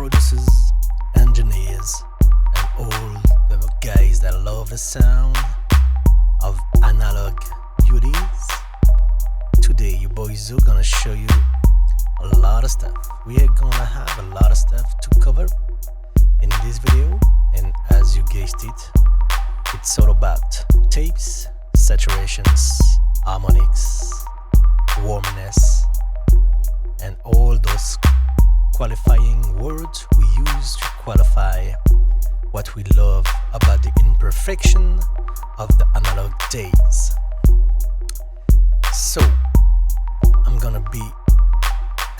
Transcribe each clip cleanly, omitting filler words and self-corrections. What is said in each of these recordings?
producers, engineers, and all the guys that love the sound of analog beauties. Today, you boys are gonna show you a lot of stuff. We are gonna have a lot of stuff to cover in this video, and as you guessed it, it's all about tapes, saturations, harmonics, warmness, and all those qualifying words we use to qualify what we love about the imperfection of the analog days. So, I'm gonna be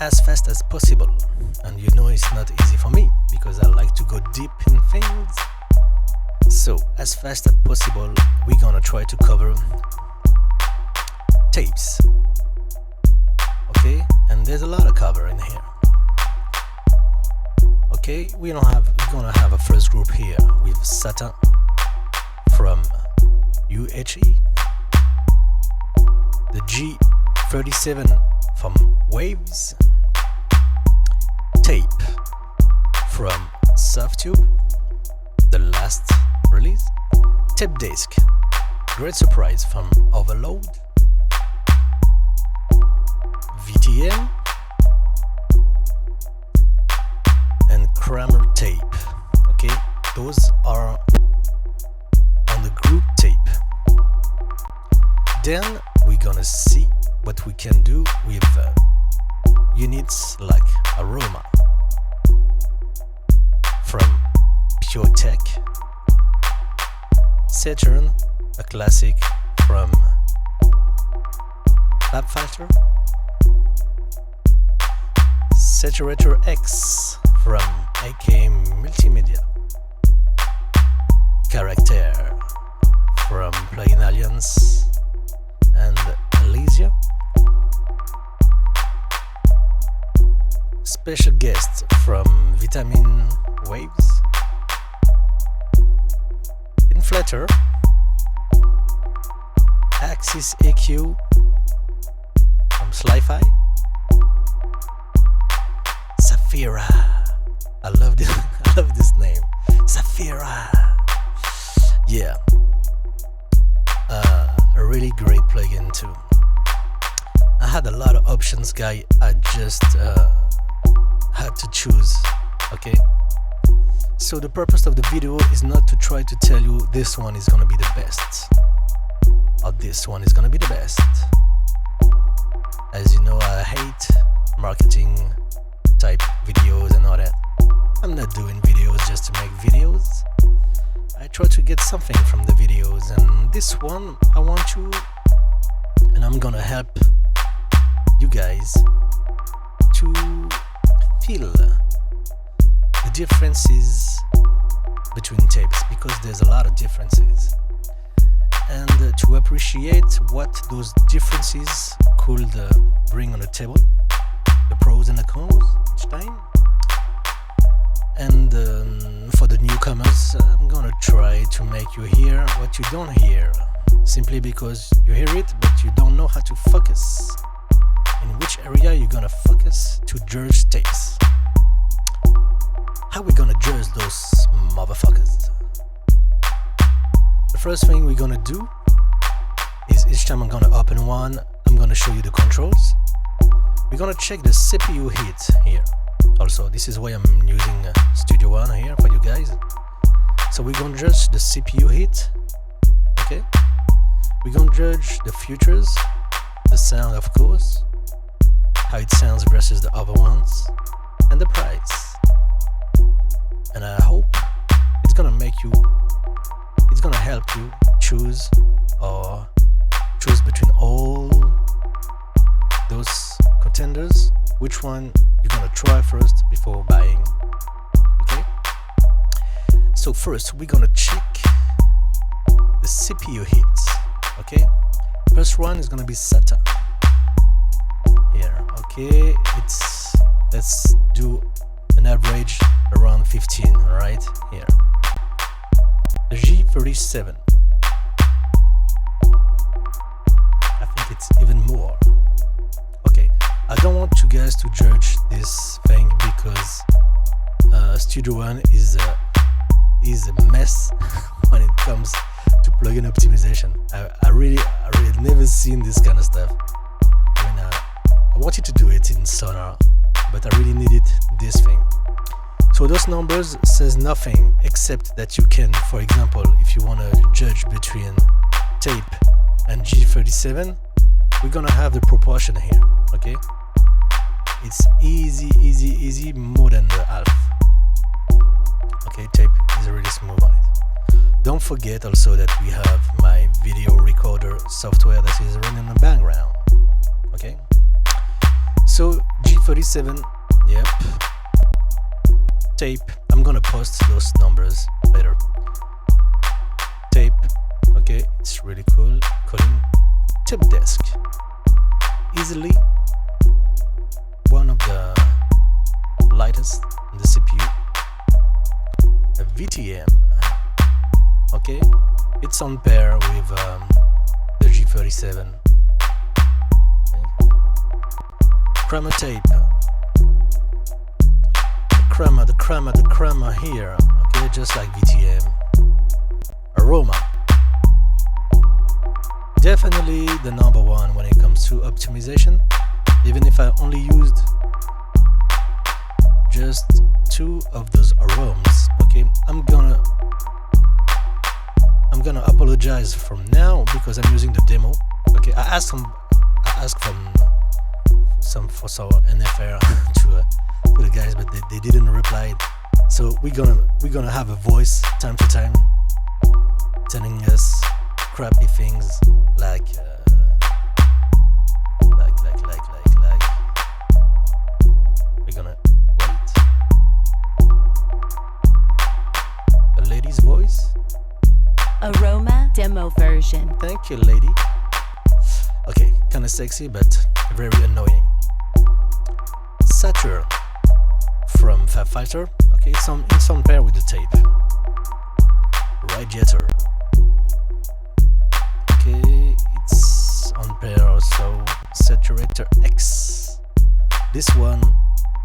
as fast as possible, and you know it's not easy for me because I like to go deep in things. So, as fast as possible, we're gonna try to cover tapes. Okay, and there's a lot of cover in here. Okay, we're gonna have a first group here with Satin from UHE, the G37 from Waves, Tape from Softtube, the last release, TapeDesk, Great Surprise from Overload, VTM, and Kramer tape. Okay, those are on the group tape. Then we're gonna see what we can do with units like Aroma from Pure Tech, Saturn, a classic from Inflator, Saturator X from AK Multimedia, Karacter from Plugin Alliance and Elysia, special guest from Vitamin Waves, Inflator, Axis EQ from Sli-Fi, Saphira. I love this. I love this name, Saphira. Yeah, a really great plugin too. I had a lot of options, guy. I just had to choose. Okay. So the purpose of the video is not to try to tell you this one is gonna be the best or this one is gonna be the best. As you know, I hate marketing type videos and all that. I'm not doing videos just to make videos. I try to get something from the videos, and this one I want you, and I'm gonna help you guys to feel the differences between tapes, because there's a lot of differences, and to appreciate what those differences could bring on the table, the pros and the cons each time. And for the newcomers, I'm gonna try to make you hear what you don't hear, simply because you hear it but you don't know how to focus, in which area you're gonna focus to judge tapes. How we gonna judge those motherfuckers? The first thing we're gonna do is each time I'm gonna open one, I'm gonna show you the controls. We're gonna check the CPU heat here. Also, this is why I'm using Studio One here for you guys. So we're gonna judge the CPU heat. Okay. We're gonna judge the futures, the sound, of course, how it sounds versus the other ones, and the price. And I hope it's gonna help you choose between all those contenders, which one you're gonna try first before buying. Okay, so first we're gonna check the CPU hits. Okay, first one is gonna be Satin here. Okay, let's do an average around 15 right here. The G37, I think it's even more. Okay, I don't want you guys to judge this thing because Studio One is a mess when it comes to plugin optimization. I really never seen this kind of stuff. I mean, I wanted to do it in Sonar, but I really needed this thing. So those numbers says nothing except that you can, for example, if you want to judge between tape and G37, we're gonna have the proportion here, okay? It's easy, more than the half. Okay, tape is really smooth on it. Don't forget also that we have my video recorder software that is running in the background. Okay, so G37, yep. Tape, I'm gonna post those numbers later. Tape, okay, it's really cool. Calling TapeDesk, easily one of the lightest in the CPU. A VTM, okay, it's on pair with the G37. Okay. Kramer tape, the Kramer here, okay, just like VTM. Aroma, definitely the number one when it comes to optimization, even if I only used just 2 of those aromas. Okay, I'm gonna apologize from now because I'm using the demo. Okay, I asked from NFR to the guys, but they didn't reply. So we're gonna have a voice time to time telling us crappy things like we're gonna wait. A lady's voice. Aroma demo version. Thank you, lady. Okay, kind of sexy, but very annoying. Saturn from FabFilter. Okay, it's on pair with the tape. Radiator. Okay, it's on pair also. Saturator X. This one,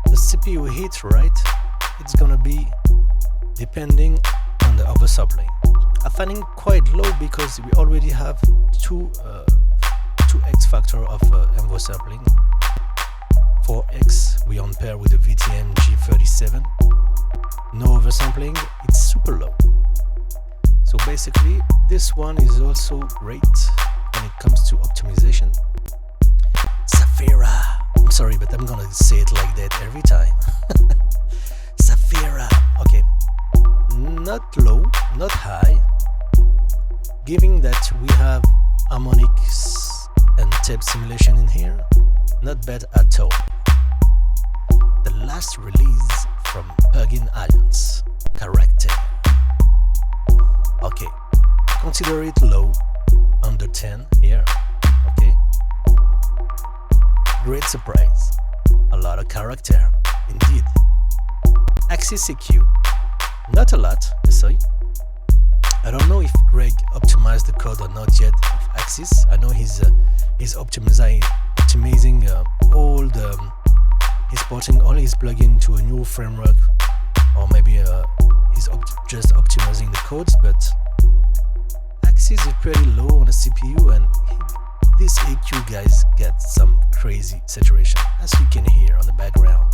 the CPU heat, right? It's gonna be depending on the oversampling. I find it quite low because we already have 2x factor of oversampling. 4x, we on pair with the VTM G37. No oversampling, it's super low. So basically, this one is also great when it comes to optimization. Saphira, I'm sorry, but I'm gonna say it like that every time. Saphira, okay, not low, not high, giving that we have harmonics and tape simulation in here, not bad at all. The last release from Plugin Alliance, Karacter. Okay, consider it low, under 10 here, okay. Great surprise, a lot of Karacter, indeed. Axis EQ, not a lot, you see. I don't know if Greg optimized the code or not yet of Axis. I know he's optimizing all the, he's porting all his plugin to a new framework, or maybe he's just optimizing the codes, but Axis is pretty low on the CPU, and this EQ guys get some crazy saturation, as you can hear on the background.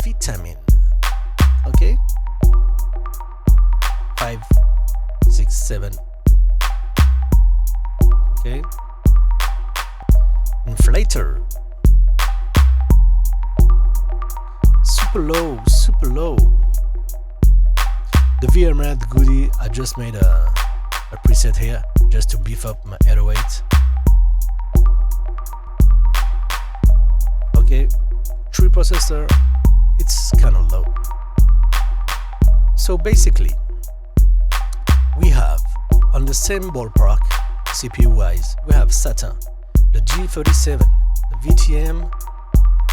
Vitamin, okay, 5, 6, 7, okay. Inflator, super low. The VMRAD goodie, I just made a preset here just to beef up my 808. Okay, tree processor, it's kind of low. So basically, we have on the same ballpark CPU wise, we have Satin, the G37, the VTM,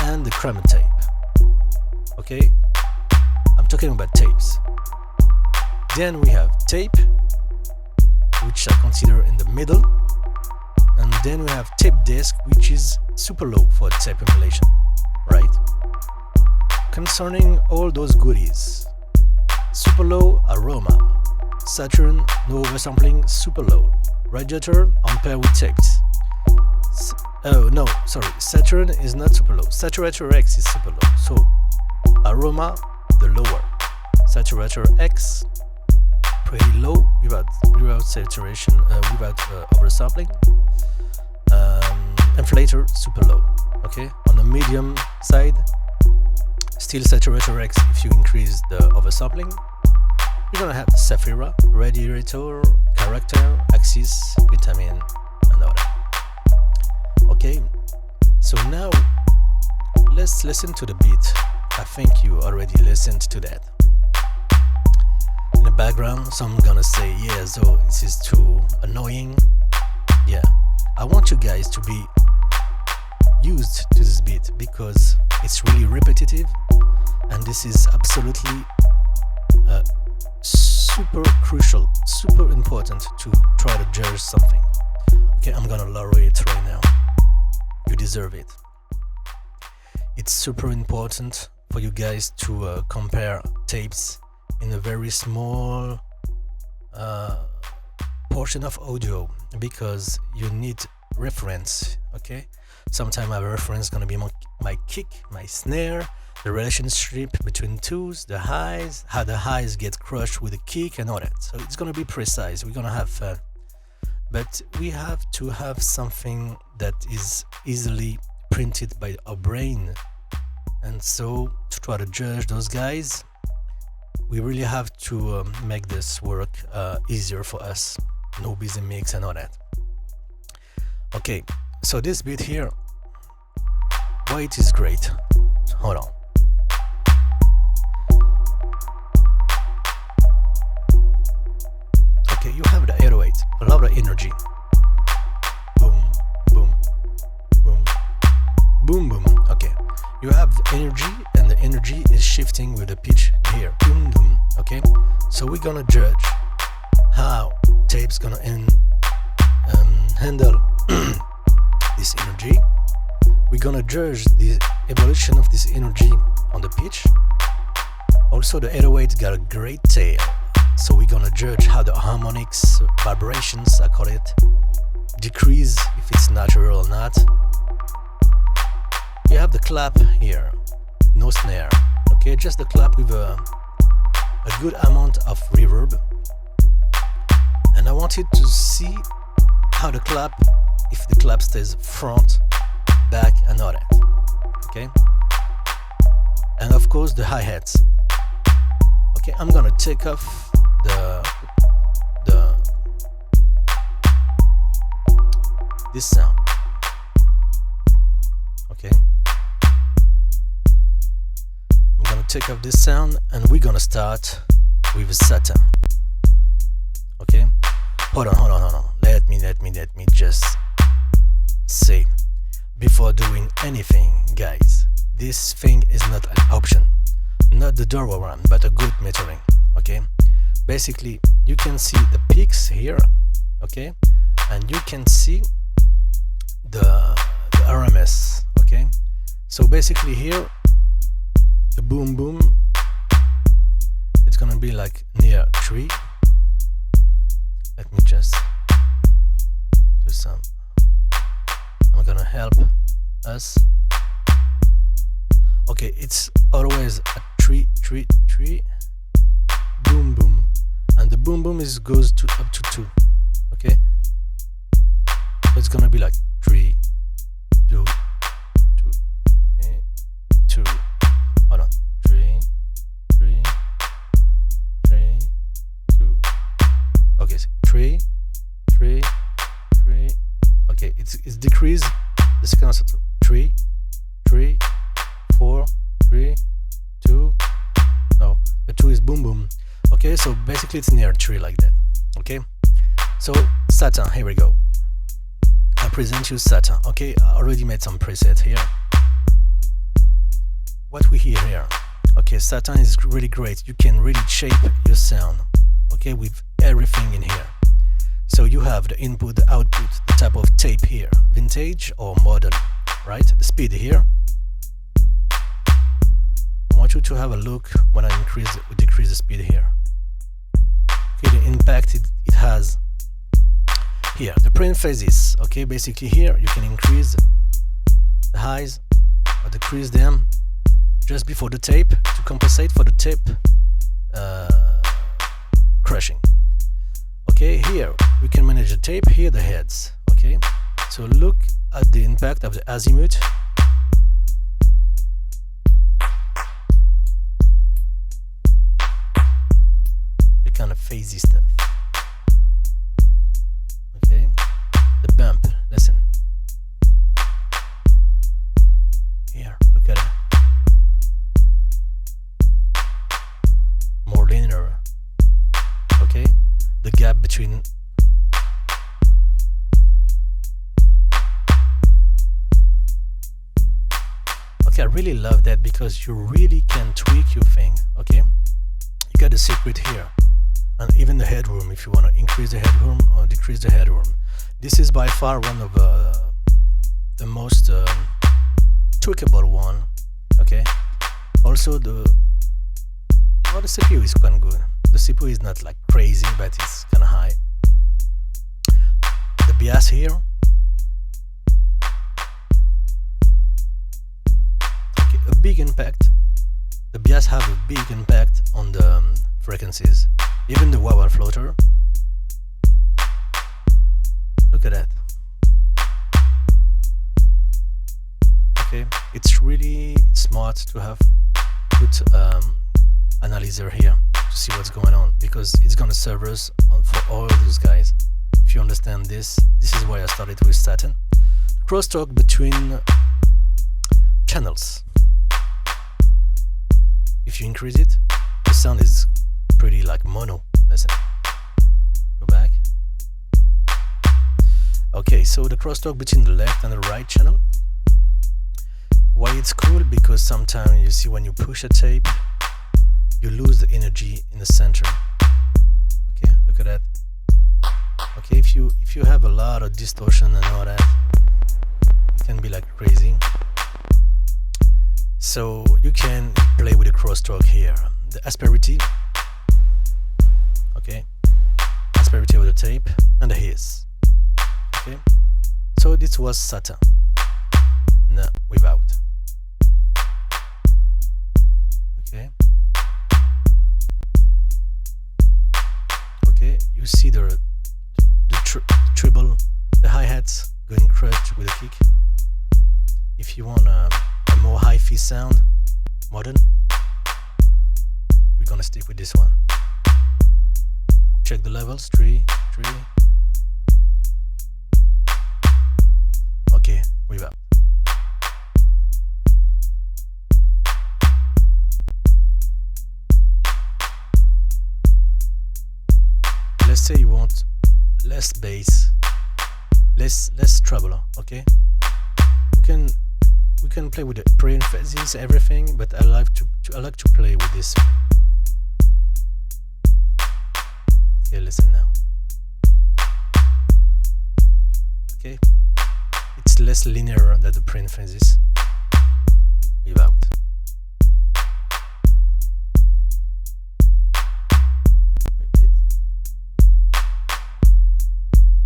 and the Kramer tape. Okay, I'm talking about tapes. Then we have tape, which I consider in the middle, and then we have TapeDesk, which is super low for tape emulation, right? concerning all those goodies. Super low Aroma, Saturn no oversampling, super low. Radiator on pair with tapes. Oh no, sorry, Saturn is not super low. Saturator X is super low. So Aroma the lower. Saturator X pretty low without saturation, without oversampling. Inflator super low. Okay, on the medium side, still Saturator X if you increase the oversampling. You're gonna have Saphira, Radiator, Karacter, Axis, Dopamine, and all that. Okay, so now let's listen to the beat. I think you already listened to that. In the background, some gonna say, yeah, so this is too annoying. Yeah, I want you guys to be used to this beat because it's really repetitive, and this is absolutely super crucial, super important to try to judge something. Okay, I'm gonna lower it right now. You deserve it. It's super important for you guys to compare tapes in a very small portion of audio because you need reference. Okay, sometimes my reference is gonna be my kick, my snare, the relationship between twos, the highs, how the highs get crushed with the kick and all that. So it's gonna be precise, we're gonna have fun. But we have to have something that is easily printed by our brain. And so to try to judge those guys, we really have to make this work easier for us. No busy mix and all that. Okay, so this beat here, why it is great. Hold on. Okay, you have the 808, a lot of energy. Boom, boom, boom, boom, boom. Okay, you have the energy, and the energy is shifting with the pitch here. Boom, boom. Okay, so we're gonna judge how tape's gonna handle this energy. We're gonna judge the evolution of this energy on the pitch. Also, the 808 got a great tail. So we're gonna judge how the harmonics, vibrations, I call it, decrease, if it's natural or not. You have the clap here, no snare, okay, just the clap with a good amount of reverb. And I wanted to see how the clap, if the clap stays front, back, and all that, okay? And of course the hi-hats. Okay, I'm gonna take off this sound. Okay, I'm gonna take off this sound and we're gonna start with Satin. Okay, hold on. Let me just say before doing anything, guys, this thing is not an option, not the Dora one, but a good metering. Okay, basically you can see the peaks here, okay, and you can see the RMS. Okay, so basically here the boom boom, it's gonna be like near 3. Let me just do some, I'm gonna help us. Okay, it's always a 3 boom boom, and the boom boom goes to up to 2. Okay, so it's gonna be like 3 2 2 2. Hold on, 3 3 3 2. Okay, so 3 3 3. Okay, it's decreased the second set. 3 3 4 3 2. No, the 2 is boom boom. Okay, so basically it's near 3 like that. Okay, so Satin, here we go. I present you Satin. Okay, I already made some preset here. What we hear here, okay, Satin is really great. You can really shape your sound, okay, with everything in here. So you have the input, the output, the type of tape here, vintage or modern, right? The speed here. I want you to have a look when I decrease the speed here. Okay, the impact it has here, the print phases. Okay, basically here you can increase the highs or decrease them just before the tape to compensate for the tape crushing. Okay, here we can manage the tape, here the heads. Okay, so look at the impact of the azimuth. The kind of phasey stuff. Okay, the bump, listen. Here, look at it. More linear. Okay, the gap between I really love that because you really can tweak your thing. Okay, you got the secret here, and even the headroom if you want to increase the headroom or decrease the headroom. This is by far one of the most tweakable one. Okay, also the CPU is quite good. The CPU is not like crazy, but it's kind of high. The bias here. A big impact. The bias have a big impact on the frequencies. Even the wah floater. Look at that. Okay, it's really smart to have put analyzer here to see what's going on, because it's gonna serve us for all those guys. If you understand this is why I started with Satin. Crosstalk between channels. If you increase it, the sound is pretty like mono. Listen. Go back. Okay, so the crosstalk between the left and the right channel. Why it's cool? Because sometimes you see when you push a tape, you lose the energy in the center. Okay, look at that. Okay, if you have a lot of distortion and all that, it can be like crazy. So you can play with the crosstalk here. The asperity, okay, asperity of the tape, and the hiss. Okay, so this was Satin. No, without. Okay. Okay, you see the treble, the hi-hats going crushed with a kick. If you want a more hi-fi sound, modern, we're gonna stick with this one. Check the levels, 3. Okay, without. Let's say you want less bass, less treble. Okay, we can play with the pre phases, everything, but I like to play with this. Okay, listen now. Okay, it's less linear than the pre phases. Without.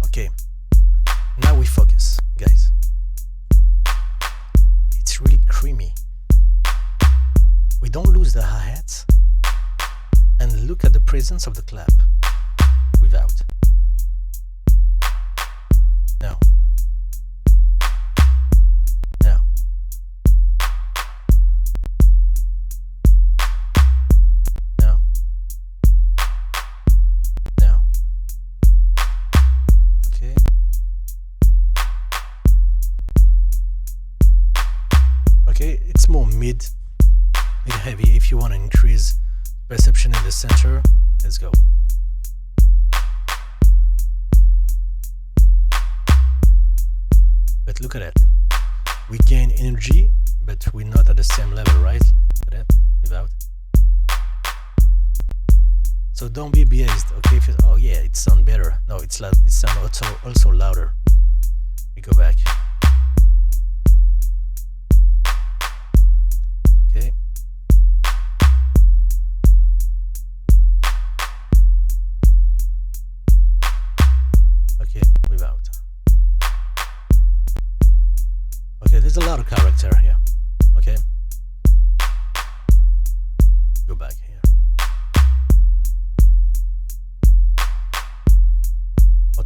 Okay, now we focus, guys. It's really creamy. We don't lose the hi-hats, and look at the presence of the clap. Without. Now. Now. Now. Now. Okay. Okay, it's more mid heavy. If you want to increase perception in the center, let's go. But look at that. We gain energy, but we're not at the same level, right? Look at that. Without. So don't be biased, okay? If oh yeah, it sounds better. No, it sounds also louder. We go back. Okay.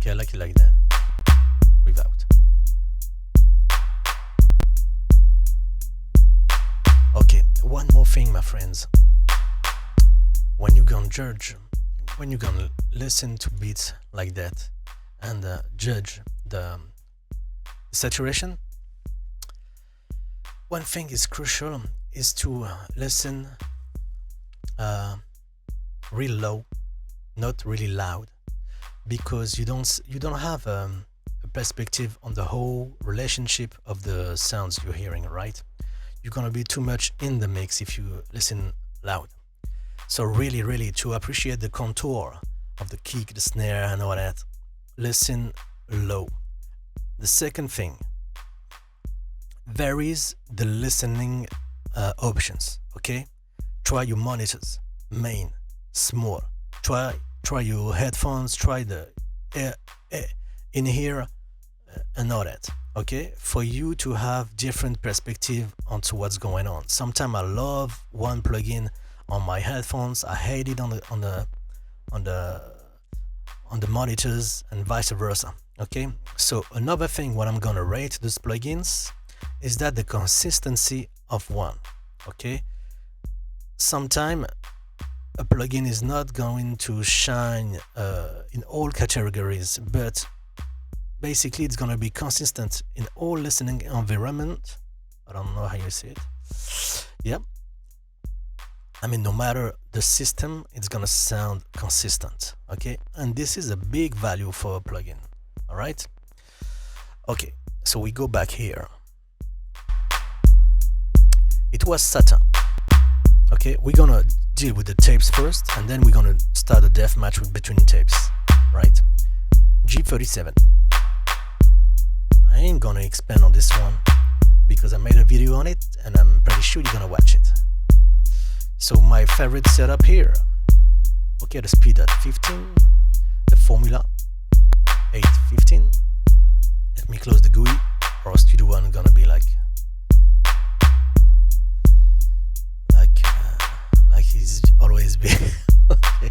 Okay, I like it like that. Without. Okay, one more thing, my friends. When you're gonna judge, when you're gonna listen to beats like that and judge the saturation, one thing is crucial is to listen real low, not really loud, because you don't have a perspective on the whole relationship of the sounds you're hearing, right? You're gonna be too much in the mix if you listen loud. So really to appreciate the contour of the kick, the snare and all that, listen low. The second thing varies the listening options. Okay, try your monitors, main, small. Try your headphones. Try the in here and all that. Okay, for you to have different perspective onto what's going on. Sometimes I love one plugin on my headphones. I hate it on the monitors and vice versa. Okay, so another thing what I'm gonna rate those plugins is that the consistency of one. Okay, sometimes a plugin is not going to shine in all categories, but basically it's gonna be consistent in all listening environment. I don't know how you say it. Yeah, I mean, no matter the system, it's gonna sound consistent. Okay, and this is a big value for a plugin. All right. Okay, so we go back here. It was Satin. Okay, we're gonna deal with the tapes first, and then we're gonna start a death match between tapes, right? G37. I ain't gonna expand on this one because I made a video on it, and I'm pretty sure you're gonna watch it. So my favorite setup here. Okay, the speed at 15, the formula 815. Let me close the GUI, or Studio One gonna be like he's always been. Okay.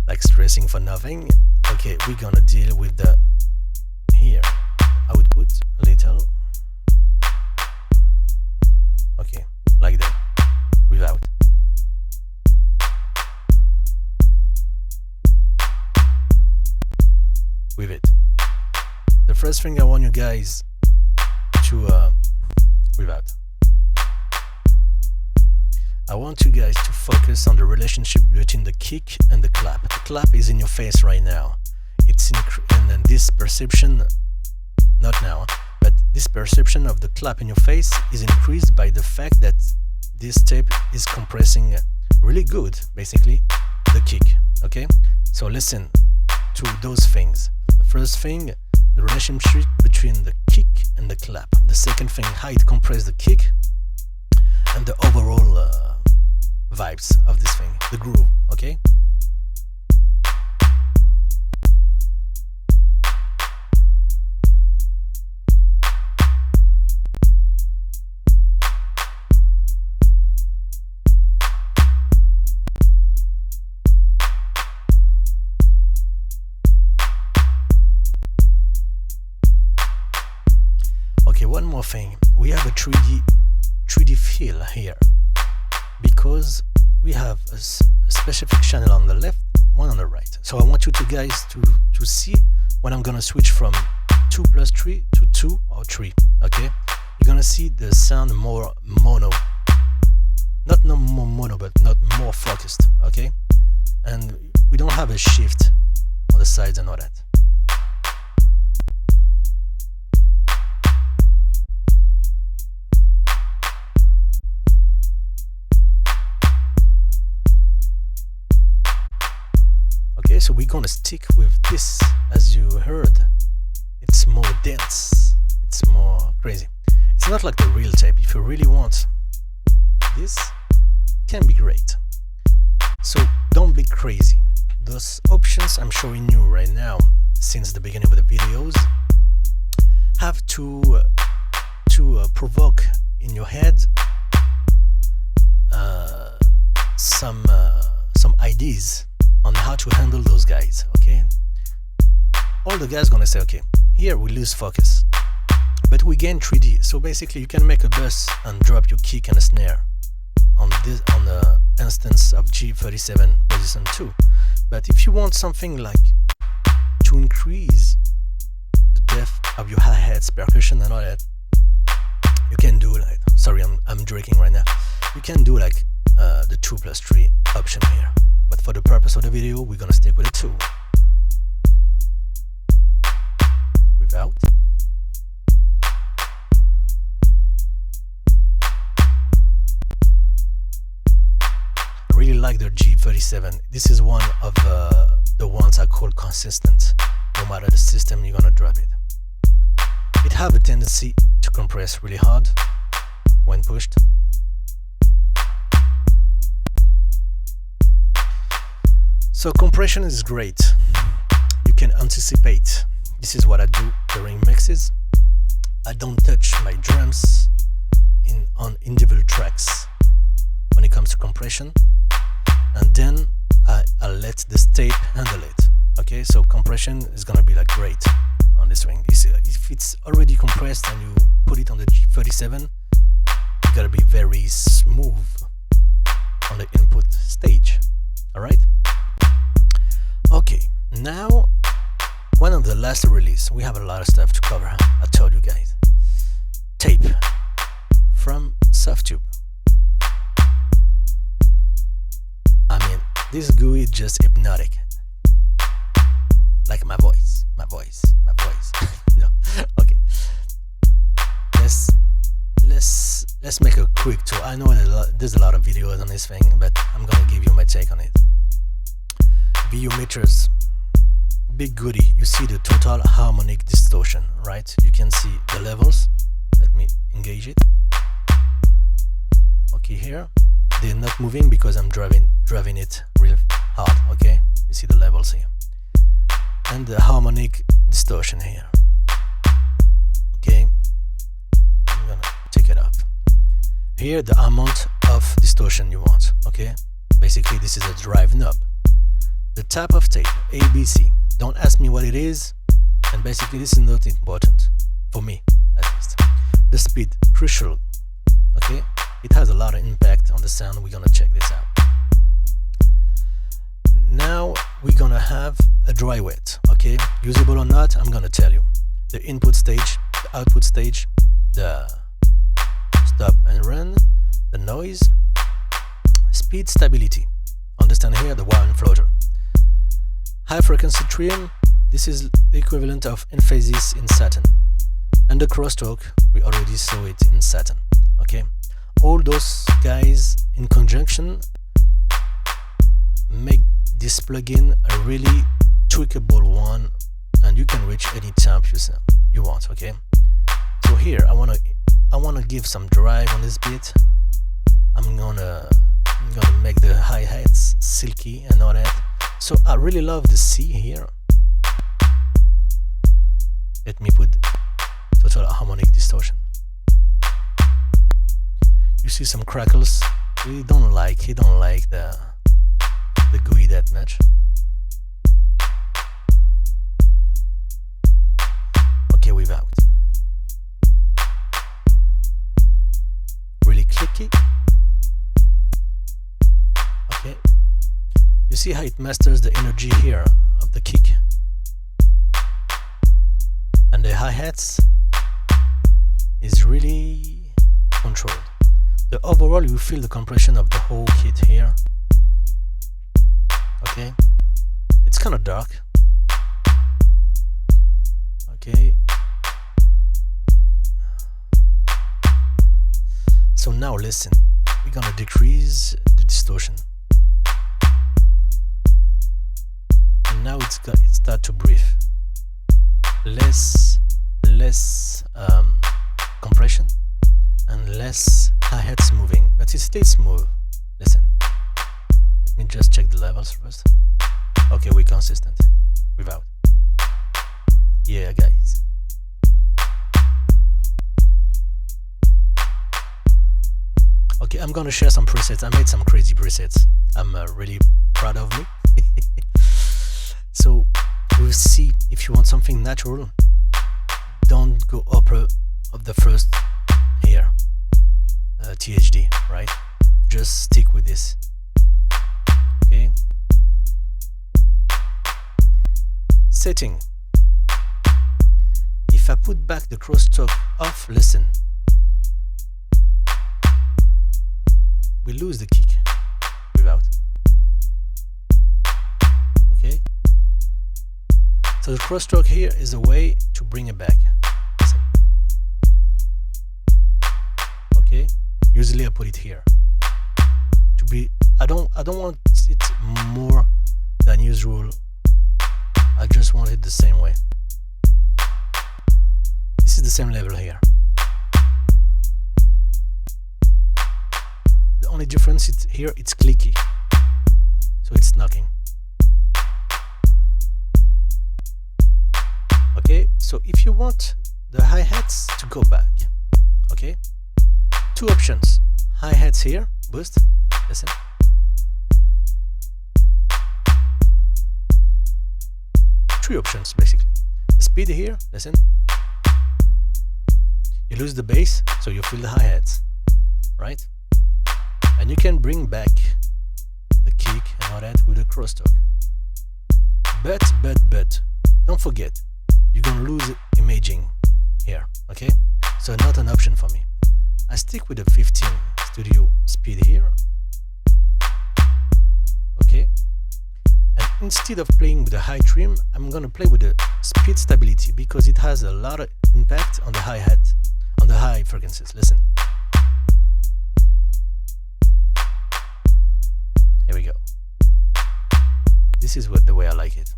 Like stressing for nothing. Okay, we're gonna deal with the here output a little. Okay, like that, without. With it. The first thing I want you guys to without. I want you guys to focus on the relationship between the kick and the clap. The clap is in your face right now. It's and then this perception, not now, but this perception of the clap in your face is increased by the fact that this tape is compressing really good, basically, the kick. Okay, so listen to those things. The first thing, the relationship between the kick and the clap. The second thing, how it compresses the kick, and the overall vibes of this thing, the groove. Okay. Okay, one more thing. We have a 3D feel here, because we have a specific channel on the left, one on the right. So I want you guys to see when I'm gonna switch from 2+3 to 2 or 3. Okay, you're gonna see the sound more mono, not more mono, but not more focused. Okay, and we don't have a shift on the sides and all that. Okay, so we're gonna stick with this. As you heard, it's more dense, it's more crazy. It's not like the real tape. If you really want this, can be great. So don't be crazy. Those options I'm showing you right now since the beginning of the videos have to provoke in your head some ideas on how to handle those guys. Okay, all the guys gonna say, okay, here we lose focus, but we gain 3D. So basically, you can make a bus and drop your kick and a snare on the instance of G37 position 2. But if you want something like to increase the depth of your hi-hats, percussion and all that, you can do like, sorry, I'm drinking right now. You can do like the 2+3 option here. But for the purpose of the video, we're gonna stick with the 2. Without. I really like the G37. This is one of the ones I call consistent. No matter the system, you're gonna drop it. It have a tendency to compress really hard when pushed. So compression is great. You can anticipate. This is what I do during mixes. I don't touch my drums on individual tracks when it comes to compression, and then I let this tape handle it. Okay, so compression is gonna be like great on this ring. If it's already compressed and you put it on the G37, you gotta be very smooth on the input stage. Alright? Okay, now one of the last release. We have a lot of stuff to cover. I told you guys. Tape from Softube. I mean, this GUI is just hypnotic. Like my voice. No, okay. Let's make a quick tour. I know there's a lot of videos on this thing, but I'm gonna give you my take on it. VU meters, big goodie. You see the total harmonic distortion, right? You can see the levels. Let me engage it. Okay, here they're not moving because I'm driving it real hard. Okay, you see the levels here, and the harmonic distortion here. Okay, I'm gonna take it off. Here the amount of distortion you want. Okay, basically this is a drive knob. The type of tape, ABC. Don't ask me what it is, and basically this is not important for me, at least. The speed, crucial. Okay, it has a lot of impact on the sound. We're gonna check this out. Now we're gonna have a dry wet. Okay, usable or not, I'm gonna tell you. The input stage, the output stage, the stop and run, the noise, speed, stability. Understand here the wire inflator. High frequency trim, this is the equivalent of emphasis in Satin. And the crosstalk, we already saw it in Satin. Okay, all those guys in conjunction make this plugin a really tweakable one, and you can reach any temp you want. Okay, so here I wanna give some drive on this beat. I'm gonna make the hi-hats silky and all that. So I really love the C here. Let me put total harmonic distortion. You see some crackles. He don't like the GUI that much. Okay, without. Really clicky. Okay. You see how it masters the energy here of the kick. And the hi-hats is really controlled. The overall, you feel the compression of the whole kit here. Okay, it's kind of dark. Okay, so now listen, we're gonna decrease the distortion, and now it start to breathe. Less compression and less hi-hats moving, but it stays smooth. Listen, let me just check the levels first. Okay, we're consistent without. Yeah, guys. Okay, I'm gonna share some presets. I made some crazy presets. I'm really proud of me. So With C, if you want something natural, don't go upper of the first here, THD, right? Just stick with this. Okay. Setting. If I put back the crosstalk off, listen, we lose the kick without. Okay. So the crosstalk here is a way to bring it back. Listen. Okay. Usually I put it here. To be, I don't want it more than usual. I just want it the same way. This is the same level here. The only difference is here it's clicky, so it's knocking. Okay, so if you want the hi-hats to go back, okay, two options. Hi-hats here, boost, listen. Three options basically. The speed here, listen. You lose the bass, so you feel the hi-hats, right? And you can bring back the kick and all that with the crosstalk. But, don't forget, you're gonna lose imaging here, okay? So not an option for me. I stick with the 15 studio speed here, okay? And instead of playing with the high trim, I'm gonna play with the speed stability because it has a lot of impact on the hi-hat, on the high frequencies. Listen. Here we go. This is the way I like it.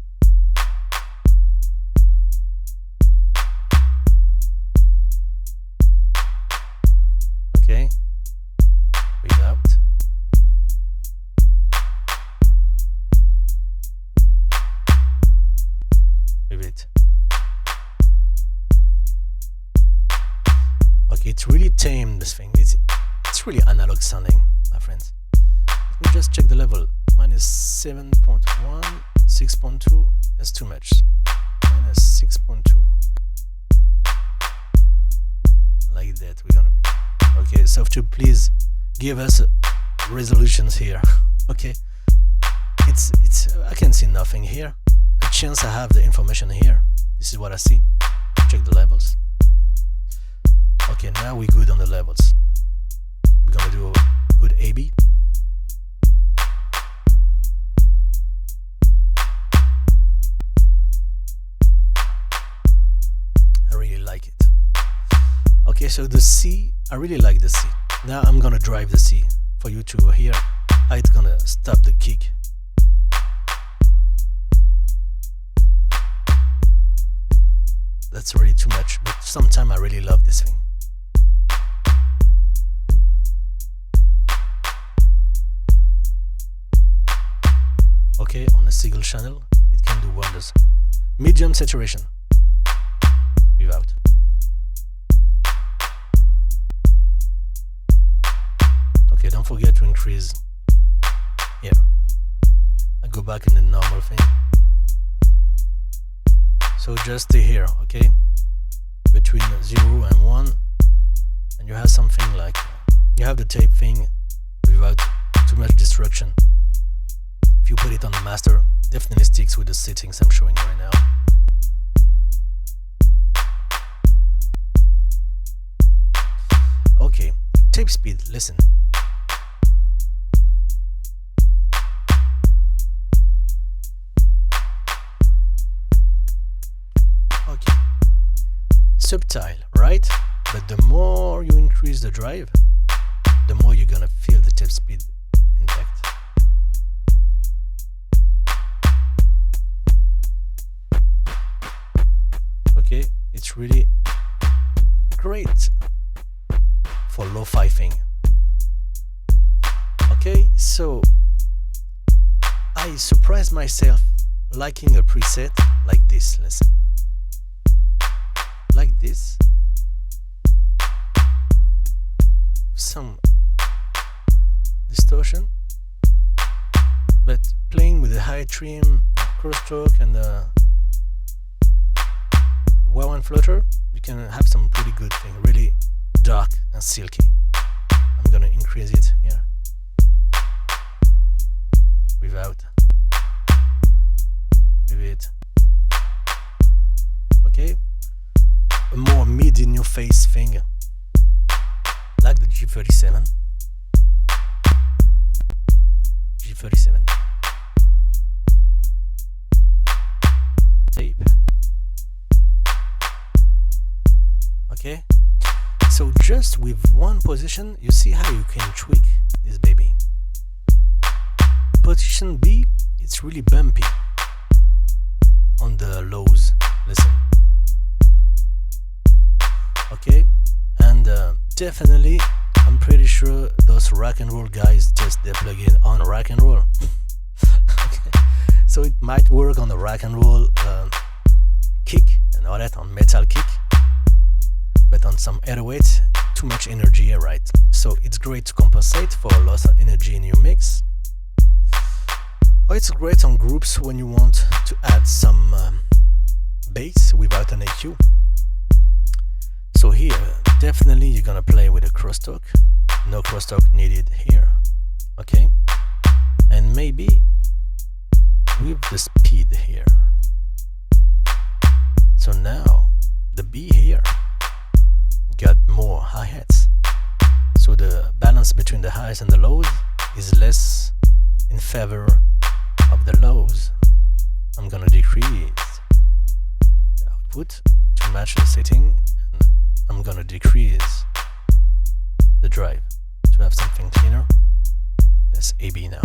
Okay. Without. With it. Okay, it's really tame, this thing. It's really analog sounding, my friends. Let me just check the level. Mine is 7.1, 6.2. That's too much. Mine is 6.2. Like that, we're gonna be. Okay, software, please give us resolutions here. Okay, it's I can see nothing here. A chance I have the information here. This is what I see. Check the levels. Okay, now we're good on the levels. We're gonna do a good AB. I really like it. Okay, so the C, I really like the C. Now I'm gonna drive the C for you to hear how it's gonna stop the kick. That's already too much, but sometimes I really love this thing. Okay, on a single channel, it can do wonders. Medium saturation. Without. Okay, don't forget to increase here. I go back in the normal thing. So just stay here, okay? Between 0 and 1, and you have something like, you have the tape thing without too much destruction. If you put it on the master, definitely sticks with the settings I'm showing right now. Okay, tape speed, listen. Okay, subtle, right? But the more you increase the drive, the more you're gonna feel the tape speed intact. Okay, it's really great for lo-fi thing. Okay, so I surprised myself liking a preset like this. Listen, like this, some distortion, but playing with the high trim, crosstalk, and Inflator, you can have some pretty good thing, really dark and silky. I'm gonna increase it here without with it. Okay, a more mid in your face thing, like the G37. Tape. Okay, so just with one position, you see how you can tweak this baby. Position B, it's really bumpy on the lows. Listen. Okay, and definitely I'm pretty sure those rock and roll guys just they plug in on rock and roll. Okay. So it might work on the rock and roll kick and all that, on metal kick, but on some 808 too much energy, right? So it's great to compensate for a loss of energy in your mix. Or it's great on groups when you want to add some bass without an EQ. So here definitely you're gonna play with a crosstalk. No crosstalk needed here. Okay, and maybe with the speed here. So now the B here got more hi-hats, so the balance between the highs and the lows is less in favor of the lows. I'm gonna decrease the output to match the setting, and I'm gonna decrease the drive to have something cleaner. That's AB now.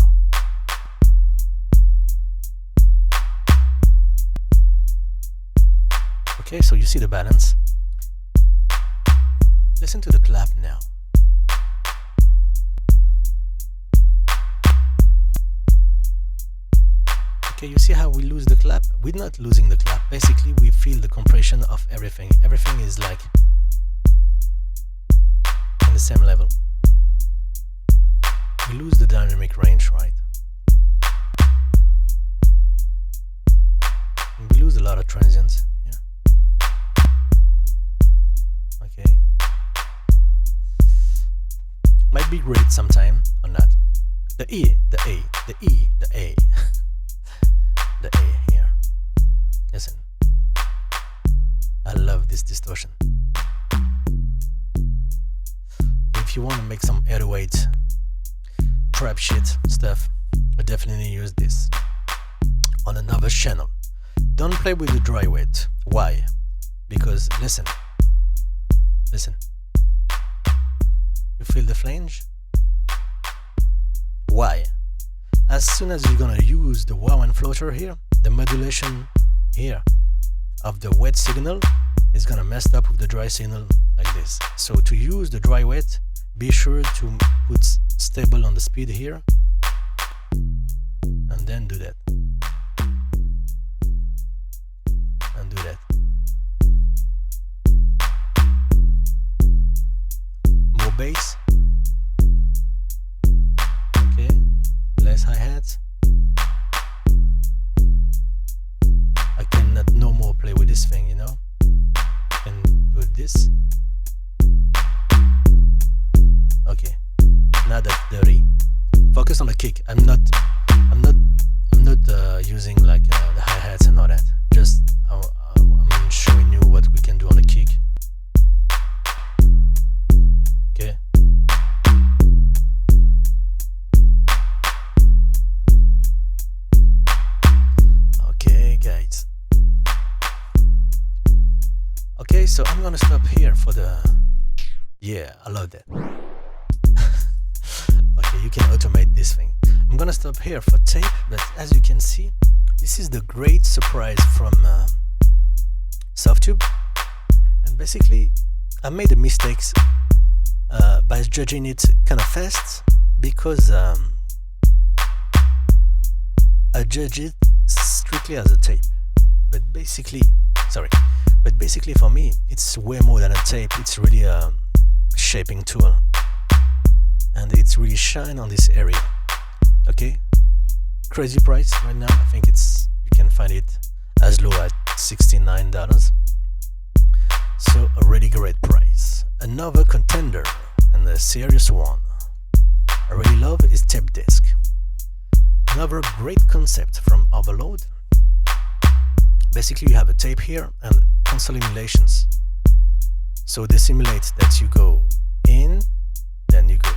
Okay, so you see the balance. Listen to the clap now. Okay, you see how we lose the clap? We're not losing the clap. Basically, we feel the compression of everything. Everything is like on the same level. We lose the dynamic range, right? And we lose a lot of transients here. Okay. Might be great sometime or not. The E, the A, the E, the A. The A here. Listen. I love this distortion. If you want to make some 808 trap shit stuff, I definitely use this on another channel. Don't play with the dry wet. Why? Because listen. You feel the flange? Why? As soon as you're gonna use the wow and floater here, the modulation here of the wet signal is gonna mess up with the dry signal like this. So to use the dry wet, be sure to put stable on the speed here, and then do that. And do that. More bass. Okay. Less hi-hats. I cannot no more play with this thing, you know? I can do this. Okay. Now that's dirty. Focus on the kick. I'm not using like the hi-hats and all that. Just I'm showing you what we can do on the kick. Okay. Okay, guys. Okay, so I'm gonna stop here for the. Yeah, I love that. Okay, you can automate this thing. I'm gonna stop here for tape, but as you can see, this is the great surprise from Softube. And basically, I made the mistakes by judging it kind of fast because I judge it strictly as a tape. But basically for me, it's way more than a tape. It's really a shaping tool, and it's really shine on this area. Okay, crazy price right now. I think you can find it as low as $69. So a really great price. Another contender, and a serious one, I really love, is TapeDesk. Another great concept from Overload. Basically you have a tape here and console emulations. So they simulate that you go in, then you go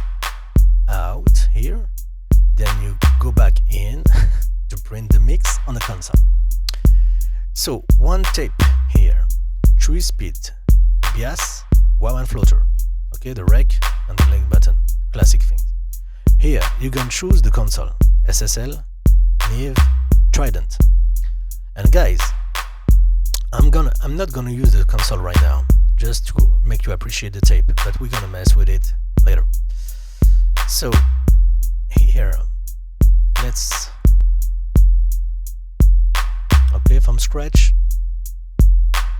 out here, then you go back in to print the mix on the console. So one tape here, 3-speed, bias, wow, and floater. Okay, the rec and the link button, classic things. Here you can choose the console, SSL, giev, Trident. And guys, I'm not gonna use the console right now, just to make you appreciate the tape, but we're gonna mess with it later. So here, let's, okay, from scratch,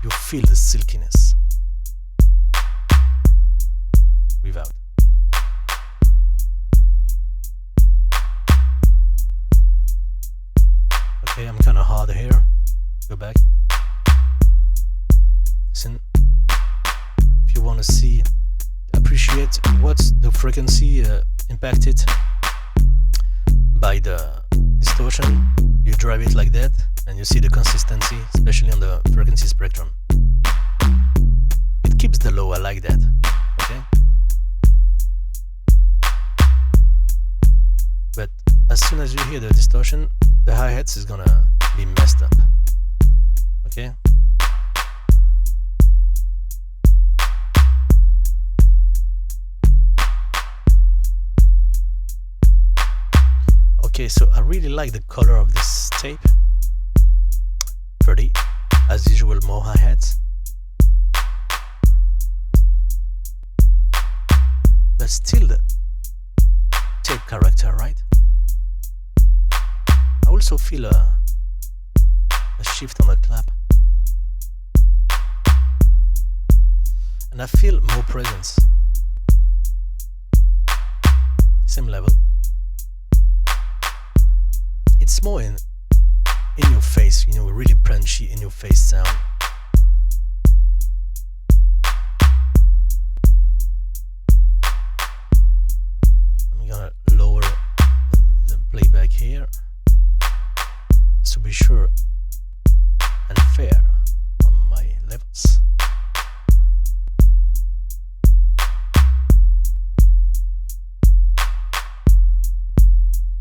you feel the silkiness. Without. Okay, I'm kinda hard here. Go back. Listen. If you wanna see, appreciate what's the frequency impacted by the distortion, you drive it like that and you see the consistency, especially on the frequency spectrum. It keeps the low, I like that. Okay. But as soon as you hear the distortion, the hi-hats is gonna be messed up. Okay? Okay, so I really like the color of this tape. Pretty, as usual, more hi-hats. But still the tape character, right? I also feel a shift on the clap. And I feel more presence. Same level. It's more in your face, you know, really punchy in your face sound. I'm gonna lower the playback here to be sure and fair on my levels.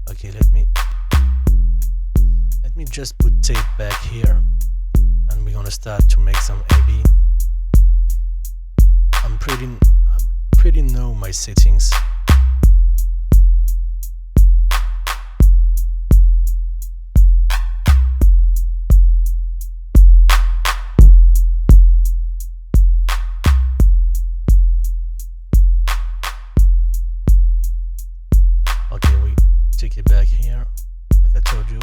Okay, let me just put tape back here and we're gonna start to make some AB. I'm pretty know my settings. Okay, we take it back here, like I told you.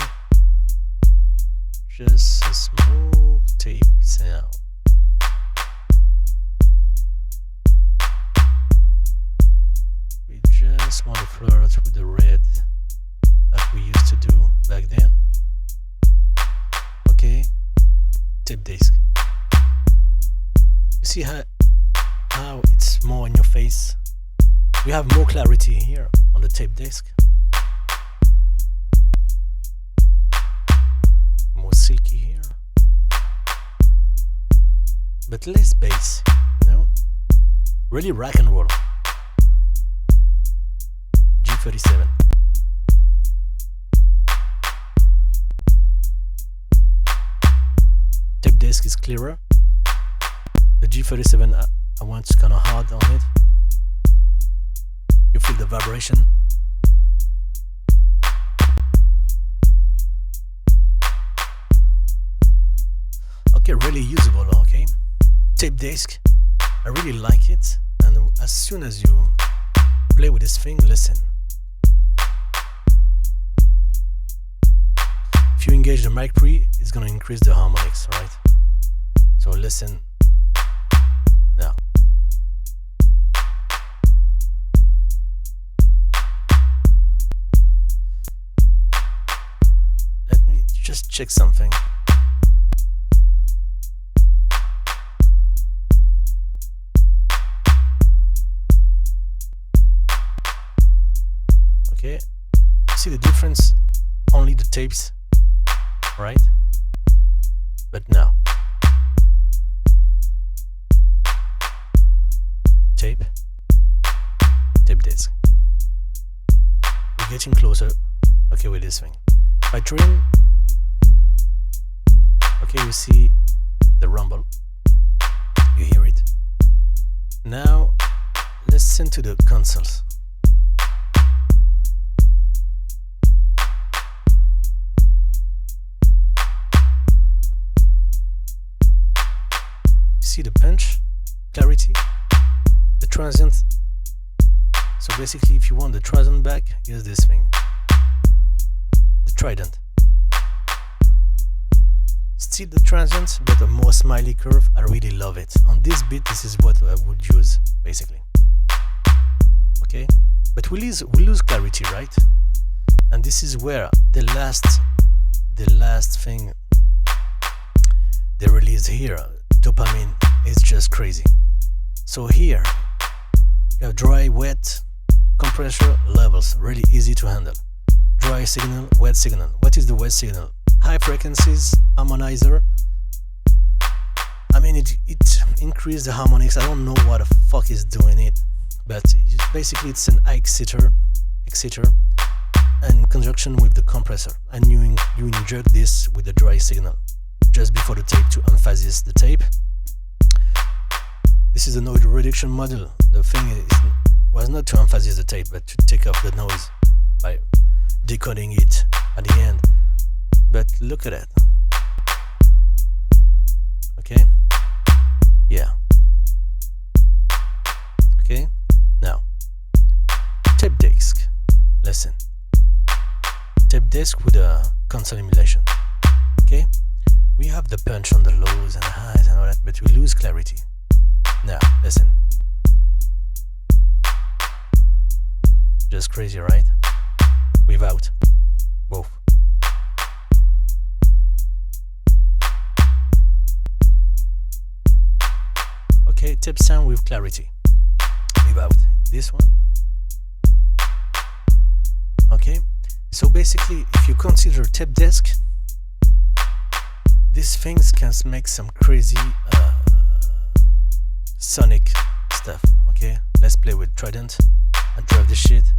Just a smooth tape sound. We just want to flirt with the red like we used to do back then. Okay, TapeDesk. You see how it's more in your face? We have more clarity here on the TapeDesk. More silky here, but less bass, you know, really rock and roll. G37. TapeDesk is clearer. The G37 I want kind of hard on it. You feel the vibration. Okay, really usable, okay? TapeDesk, I really like it, and as soon as you play with this thing, listen. If you engage the mic pre, it's gonna increase the harmonics, right? So listen now. Let me just check something. See the difference? Only the tapes, right? But now, TapeDesk. We're getting closer. Okay, with this thing. If I trim, okay, you see the rumble. You hear it. Now, listen to the consoles. See the punch, clarity, the transient. So basically, if you want the transient back, use this thing, the trident. Still the transient, but a more smiley curve. I really love it. On this beat, this is what I would use, basically. Okay, but we lose clarity, right? And this is where the last thing they released here, Dopamine, is just crazy. So here you have dry, wet, compressor levels, really easy to handle. Dry signal, wet signal. What is the wet signal? High frequencies, harmonizer. I mean, it increased the harmonics. I don't know what the fuck is doing it, but basically it's an exciter in conjunction with the compressor, and you inject this with the dry signal just before the tape to emphasize the tape. This is a noise reduction model. The thing was not to emphasize the tape, but to take off the noise by decoding it at the end. But look at that. Okay? Yeah. Okay? Now, TapeDesk. Listen. TapeDesk with a console emulation. Okay? We have the punch on the lows and the highs and all that, but we lose clarity. Now, listen. Just crazy, right? Without both. Okay, tape sound with clarity. Without this one. Okay, so basically, if you consider TapeDesk, these things can make some crazy sonic stuff. Okay, let's play with Trident and drive this shit.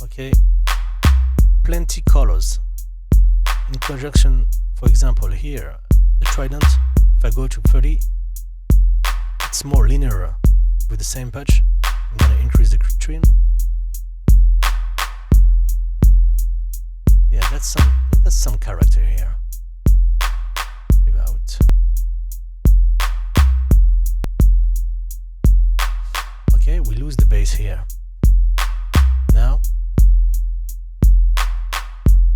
Okay, plenty colors in conjunction. For example, here the Trident, if I go to 30, it's more linear with the same patch. I'm gonna increase the trim. Yeah, that's some character here. Without. Okay, we lose the bass here. Now,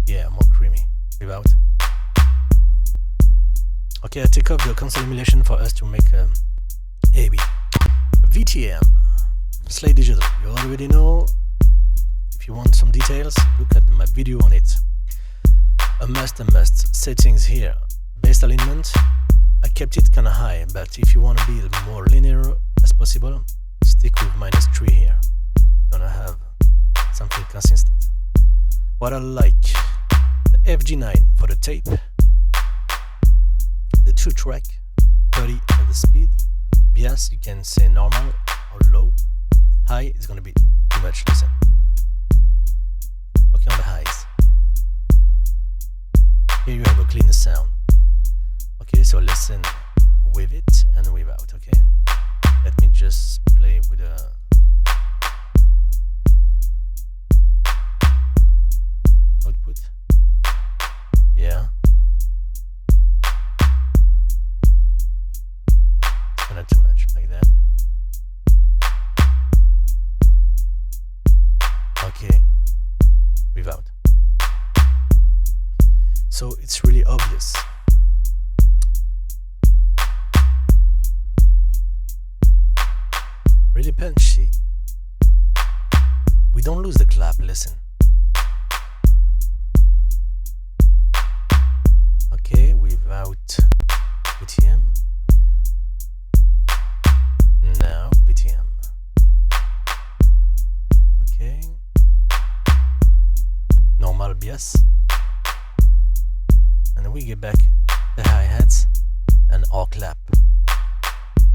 yeah, more creamy. Without. Okay, I take off the console emulation for us to make AB. VTM, Slate Digital. You already know. If you want some details, look at my video on it. A must. Settings here. Bass alignment. I kept it kinda high, but if you want to be as more linear as possible, stick with -3 here. You're gonna have something consistent. What I like, the FG9 for the tape, the 2-track, 30 at the speed. Bias, you can say normal or low. High is gonna be too much. Listen. Okay, on the highs. Here you have a cleaner sound. Okay, so listen with it and without. Okay, let me just play with a output. Yeah, not too much like that. Okay, without. So it's really obvious. Really punchy. We don't lose the clap, listen. Okay, without BTM. Now BTM. yes. And we get back the hi-hats and our clap.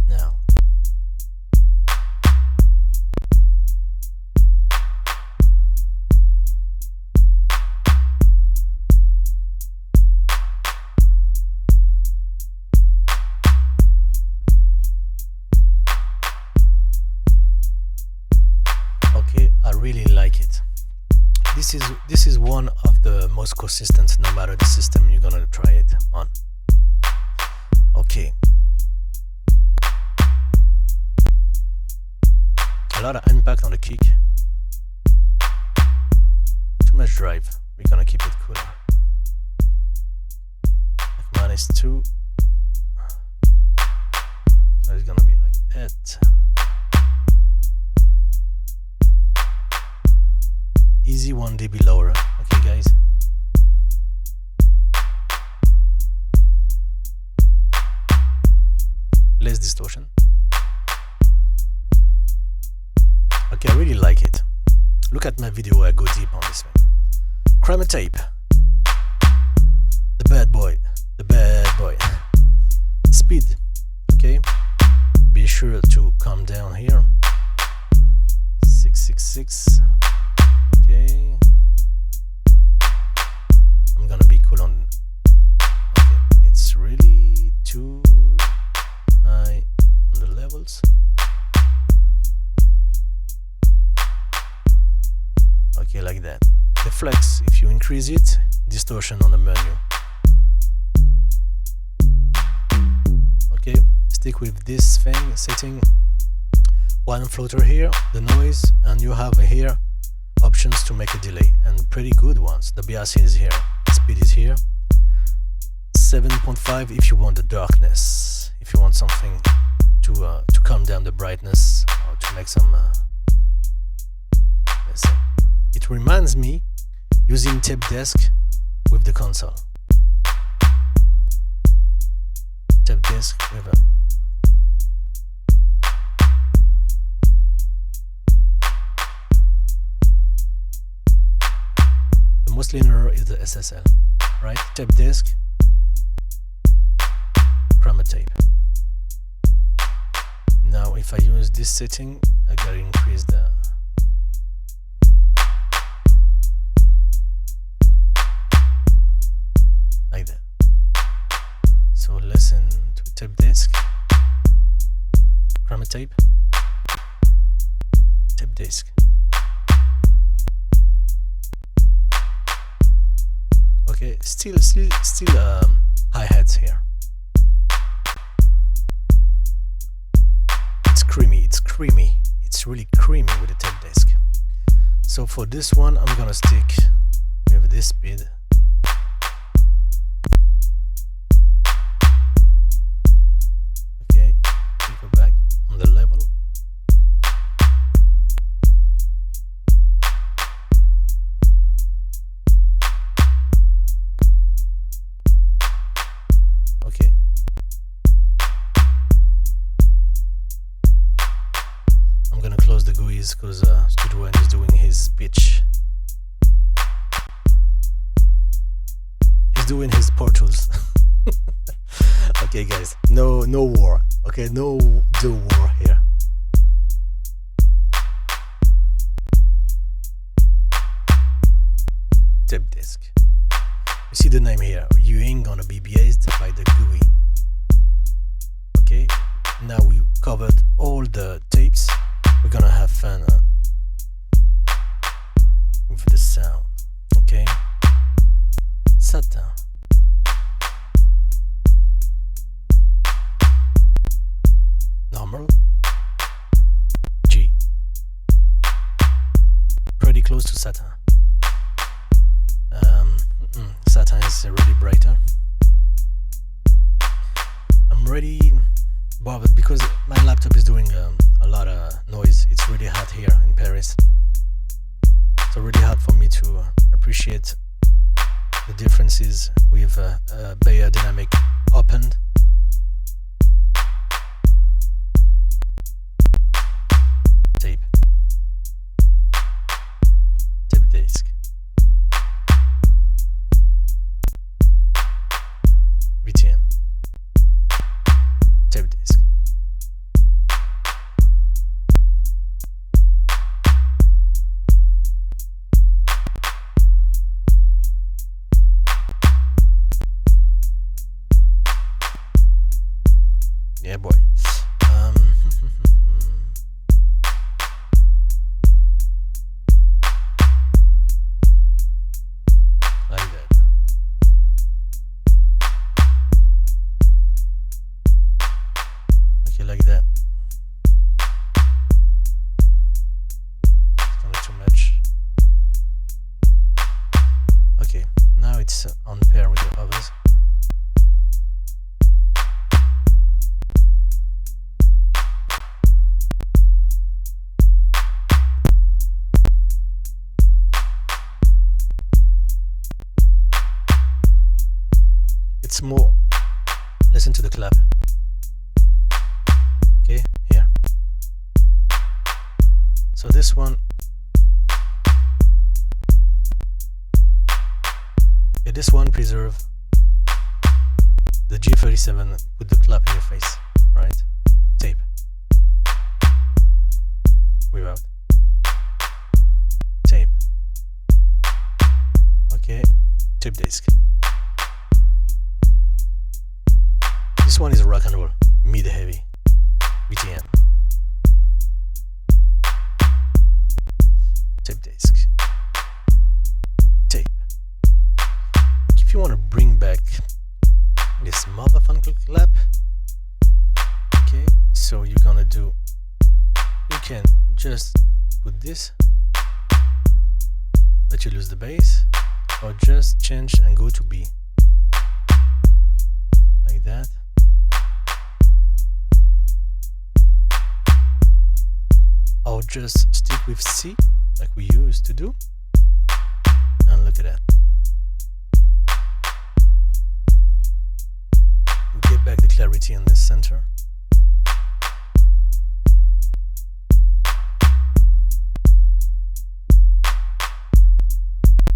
Now. Okay, I really like it. This is one of the most consistent no matter the system you're gonna try it on. Okay. A lot of impact on the kick. Too much drive. We're gonna keep it cooler. Like -2. So it's gonna be like that. Easy 1 dB lower. Okay, guys. Less distortion. Okay, I really like it. Look at my video where I go deep on this one. Kramer tape. The bad boy. The bad boy. Speed. Okay. Be sure to calm down here. 666. Okay. I'm gonna be cool on. Okay, it's really too high on the levels. Okay, like that. The flex, if you increase it, distortion on the menu. Okay, stick with this thing, setting. One floater here, the noise, and you have here options to make a delay, and pretty good ones. The bias is here, speed is here. 7.5 if you want the darkness, if you want something to calm down the brightness or to make some. Let's see. It reminds me using TapeDesk with the console. TapeDesk with a. Most linear is the SSL, right? TapeDesk, Kramer tape. Now, if I use this setting, I gotta increase the. Like that. So listen to TapeDesk, Kramer tape, TapeDesk. Okay, still hi-hats here. It's really creamy with the TapeDesk. So for this one, I'm gonna stick with this speed. Okay, go back on the level. Okay. I'm gonna close the GUIs because Studio One is doing his pitch. He's doing his Pro Tools. Okay, guys, no war. Okay, no do war here. TapeDesk. You see the name here. You ain't gonna be biased by the GUI. Okay, now we covered all the tapes. We're gonna have fun with the sound. Okay, Satin. Normal. G. Pretty close to Satin. Satin is really brighter. I'm really bothered because my laptop is doing a lot of noise. It's really hot here in Paris. It's really hard for me to appreciate the differences with Bayer Dynamic opened. TapeDesk. it's more. Listen to the clap. Okay, here. So this one, yeah, this one preserve the G37 with the clap in your face, right? Tape. Without. Tape. Okay, TapeDesk. This one is rock and roll, mid-heavy, BTM. TapeDesk. Tape. If you want to bring back this motherfucking clap, okay, so you're gonna do, you can just put this, let you lose the bass, or just change and go to B, like that. Or just stick with C, like we used to do, and look at that. We get back the clarity in the center.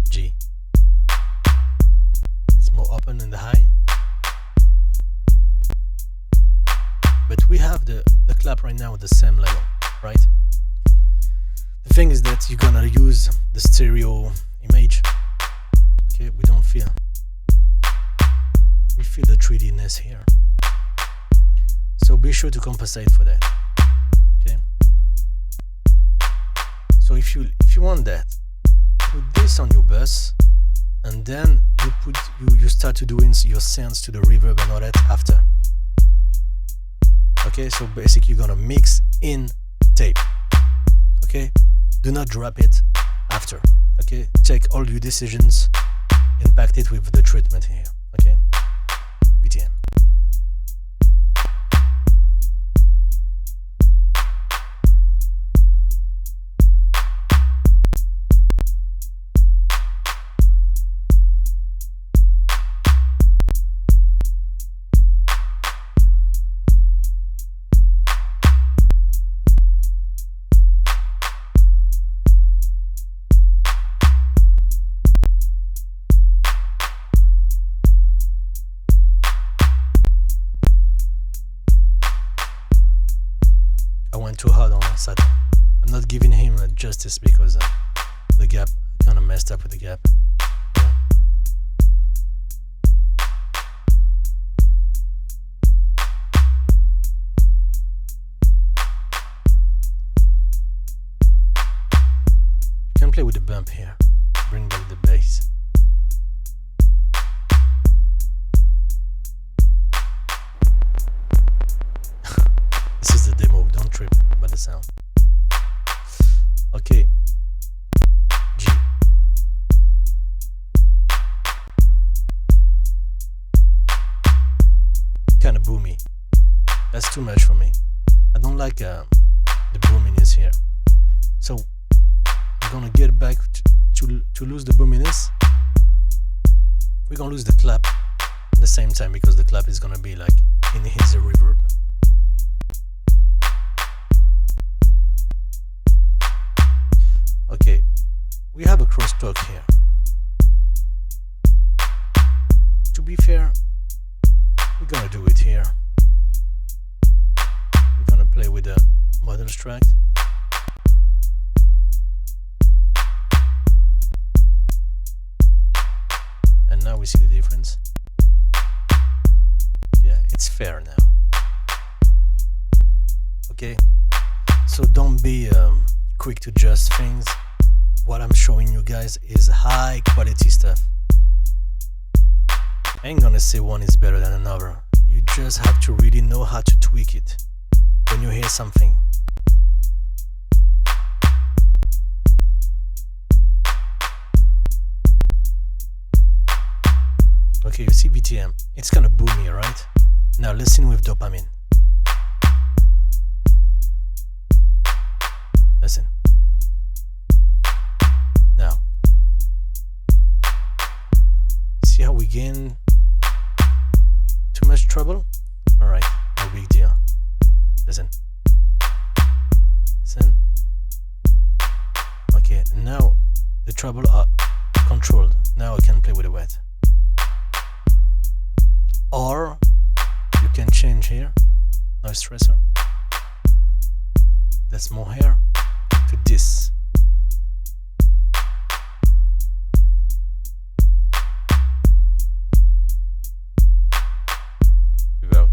G. It's more open in the high. But we have the clap right now at the same level, right? The thing is that you're gonna use the stereo image. Okay, we don't feel. We feel the 3D-ness here. So be sure to compensate for that. Okay. So if you want that, put this on your bus, and then you start to doing your synths to the reverb and all that after. Okay, so basically you're gonna mix in tape. Okay, do not drop it after. Okay, take all your decisions, impact it with the treatment here. Okay, BTM. Too hard on Satin. I'm not giving him justice because the gap, kind of messed up with the gap. You can play with the bump here, bring back the bass. This is the demo, don't trip by the sound. Okay. G. Kinda boomy. That's too much for me. I don't like the boominess here. So we're gonna get back to lose the boominess. We're gonna lose the clap at the same time because the clap is gonna be like in his reverb. Okay, we have a crosstalk here. To be fair, we're gonna do it here. We're gonna play with the model track. And now we see the difference. Yeah, it's fair now. Okay, so don't be quick to judge things. What I'm showing you guys is high quality stuff. I ain't gonna say one is better than another. You just have to really know how to tweak it when you hear something. Okay, you see BTM. It's kind of boomy, right? Now listen with Dopamine. Listen. Now. See how we gain trouble? Alright, no big deal. Listen. Listen. Okay, now the trouble are controlled. Now I can play with the wet. Or you can change here, noise stressor. That's more here to this. Without.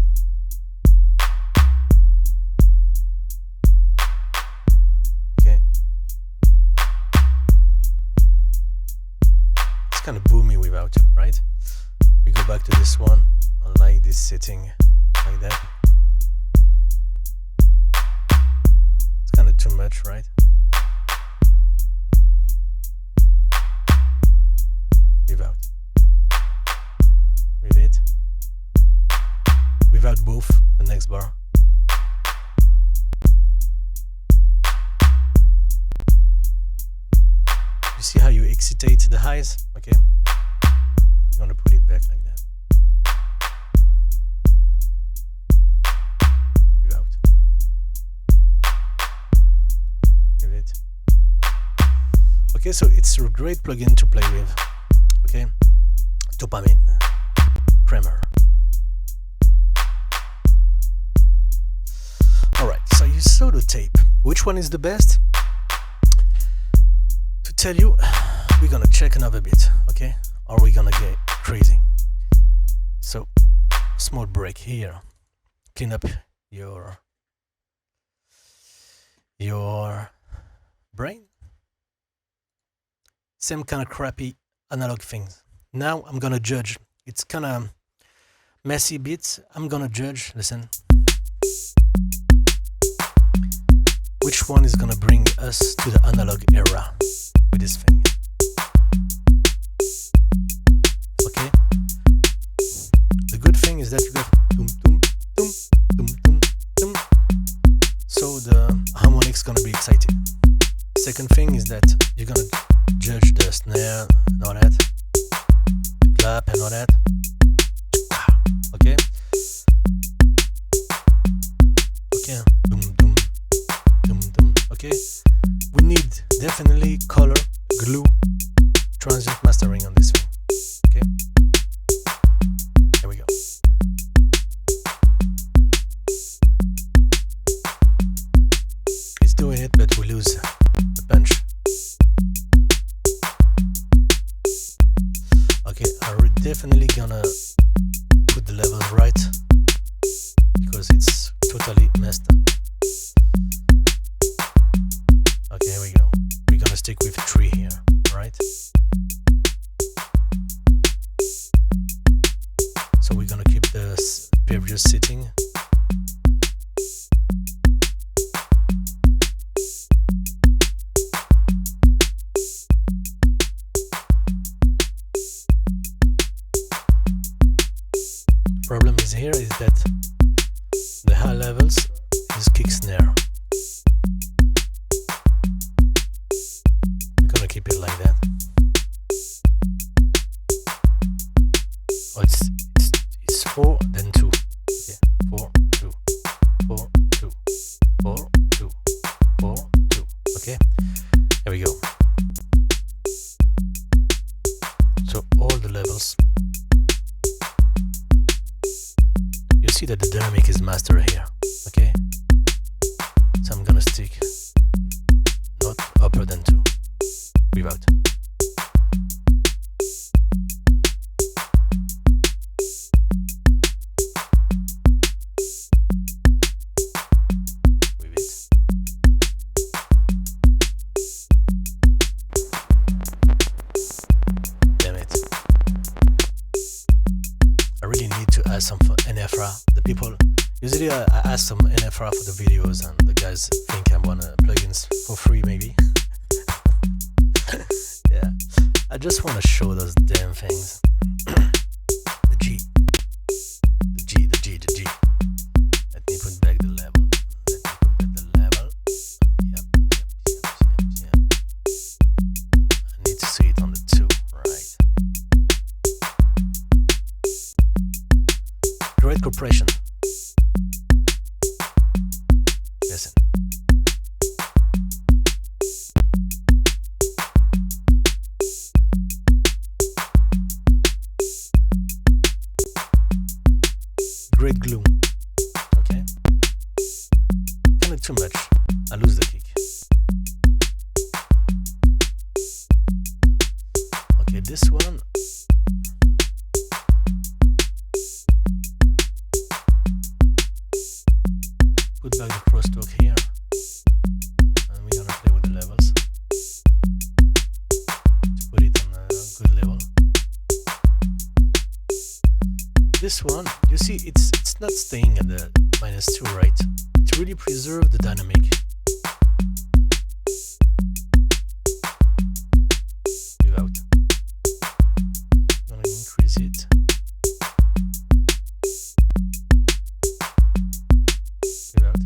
Okay. It's kind of boomy without, right? We go back to this one. I like this setting like that. It's kind of too much, right? Without. With it. Without both, the next bar. You see how you excitate the highs? Okay. I'm gonna put it back like that. Without. Give it. Okay, so it's a great plugin to play with. Okay. Dopamine. Kramer. Alright, so you saw the tape. Which one is the best? To tell you, we're gonna check another bit, okay? Or we're gonna get crazy. So, small break here. Clean up your brain. Same kind of crappy analog things. Now I'm gonna judge. It's kind of messy bits. I'm gonna judge. Listen. Which one is gonna bring us to the analog era with this thing? Okay. The good thing is that you got dum dum dum dum dum dum. So the harmonic's gonna be excited. Second thing is that you're gonna judge the snare and all that, clap and all that. Okay. Okay. Dum dum dum dum. Okay. We need definitely color, glue, transient mastering on this thing. Okay. Here we go. It's doing it, but we lose the punch. Okay, I'm definitely gonna put the levels right because it's totally messed up. Okay, here we go. We're gonna stick with 3 here, right? So we're gonna keep the previous setting. Problem is here is that the high levels is kick snare. We're gonna keep it like that. Oh, it's 4 then 2. Okay, 4 2 4 2 4 2 4 2. Okay, here we go. So all the levels. You see that the dynamic is master here. Okay, so I'm gonna stick not upper than 2 without. With it. Damn it. I really need to add some NFRA. The people usually I ask some NFRA for the videos and the guys think I want plugins for free maybe. Yeah, I just want to show those damn things. The G. The G, the G, the G. Let me put back the level. Let me put back the level. Yep. I need to see it on the 2, right? Great compression. Listen. Great glue. Okay. Kind of too much. I lose the kick. Okay, this one. Put back the crosstalk here. And we're gonna play with the levels. To put it on a good level. This one, you see, it's not staying at the -2, right? It really preserves the dynamic. Without. I'm gonna increase it. Without.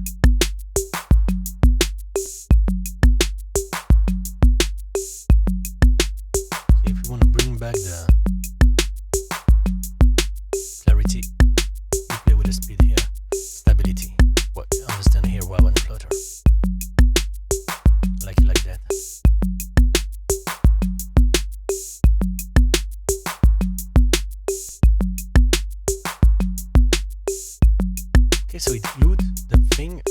Okay, if you want to bring back the clarity, we play with the speed here. Stability. What understand here? Wow, and Inflator. Like it like that. Okay, so it glued the thing.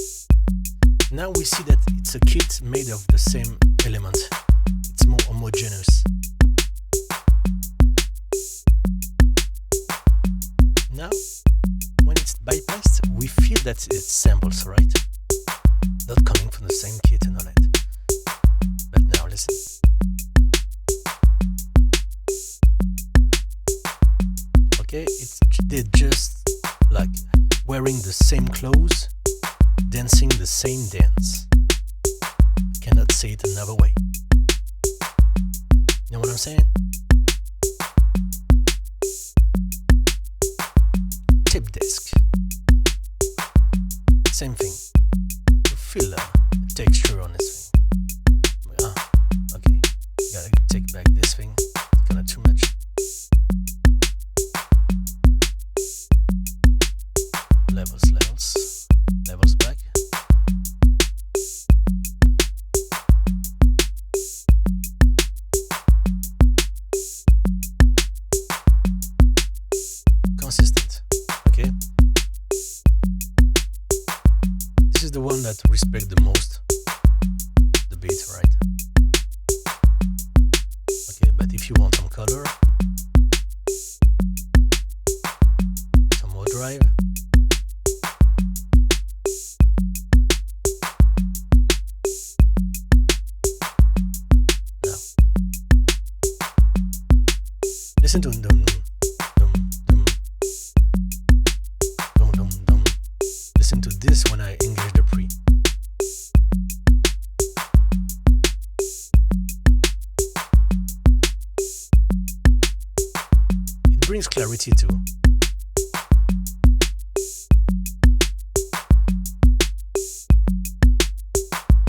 Now we see that it's a kit made of the same element. It's more homogeneous. Now, when it's bypassed, we feel that it's samples, right? Not coming from the same kit and all that. But now listen. Okay, they're just like wearing the same clothes, dancing the same dance. Cannot say it another way. You know what I'm saying? TapeDesk. Same thing. You feel the texture on this thing. Okay. Gotta take back this thing. It's kinda too much. Levels back. Consistent. Okay. This is the one that respect the most the beat, right? Okay, but if you want some color, some more drive. Now, listen to dum dum dum dum dum dum. Listen to this when I engage the pre. It brings clarity too.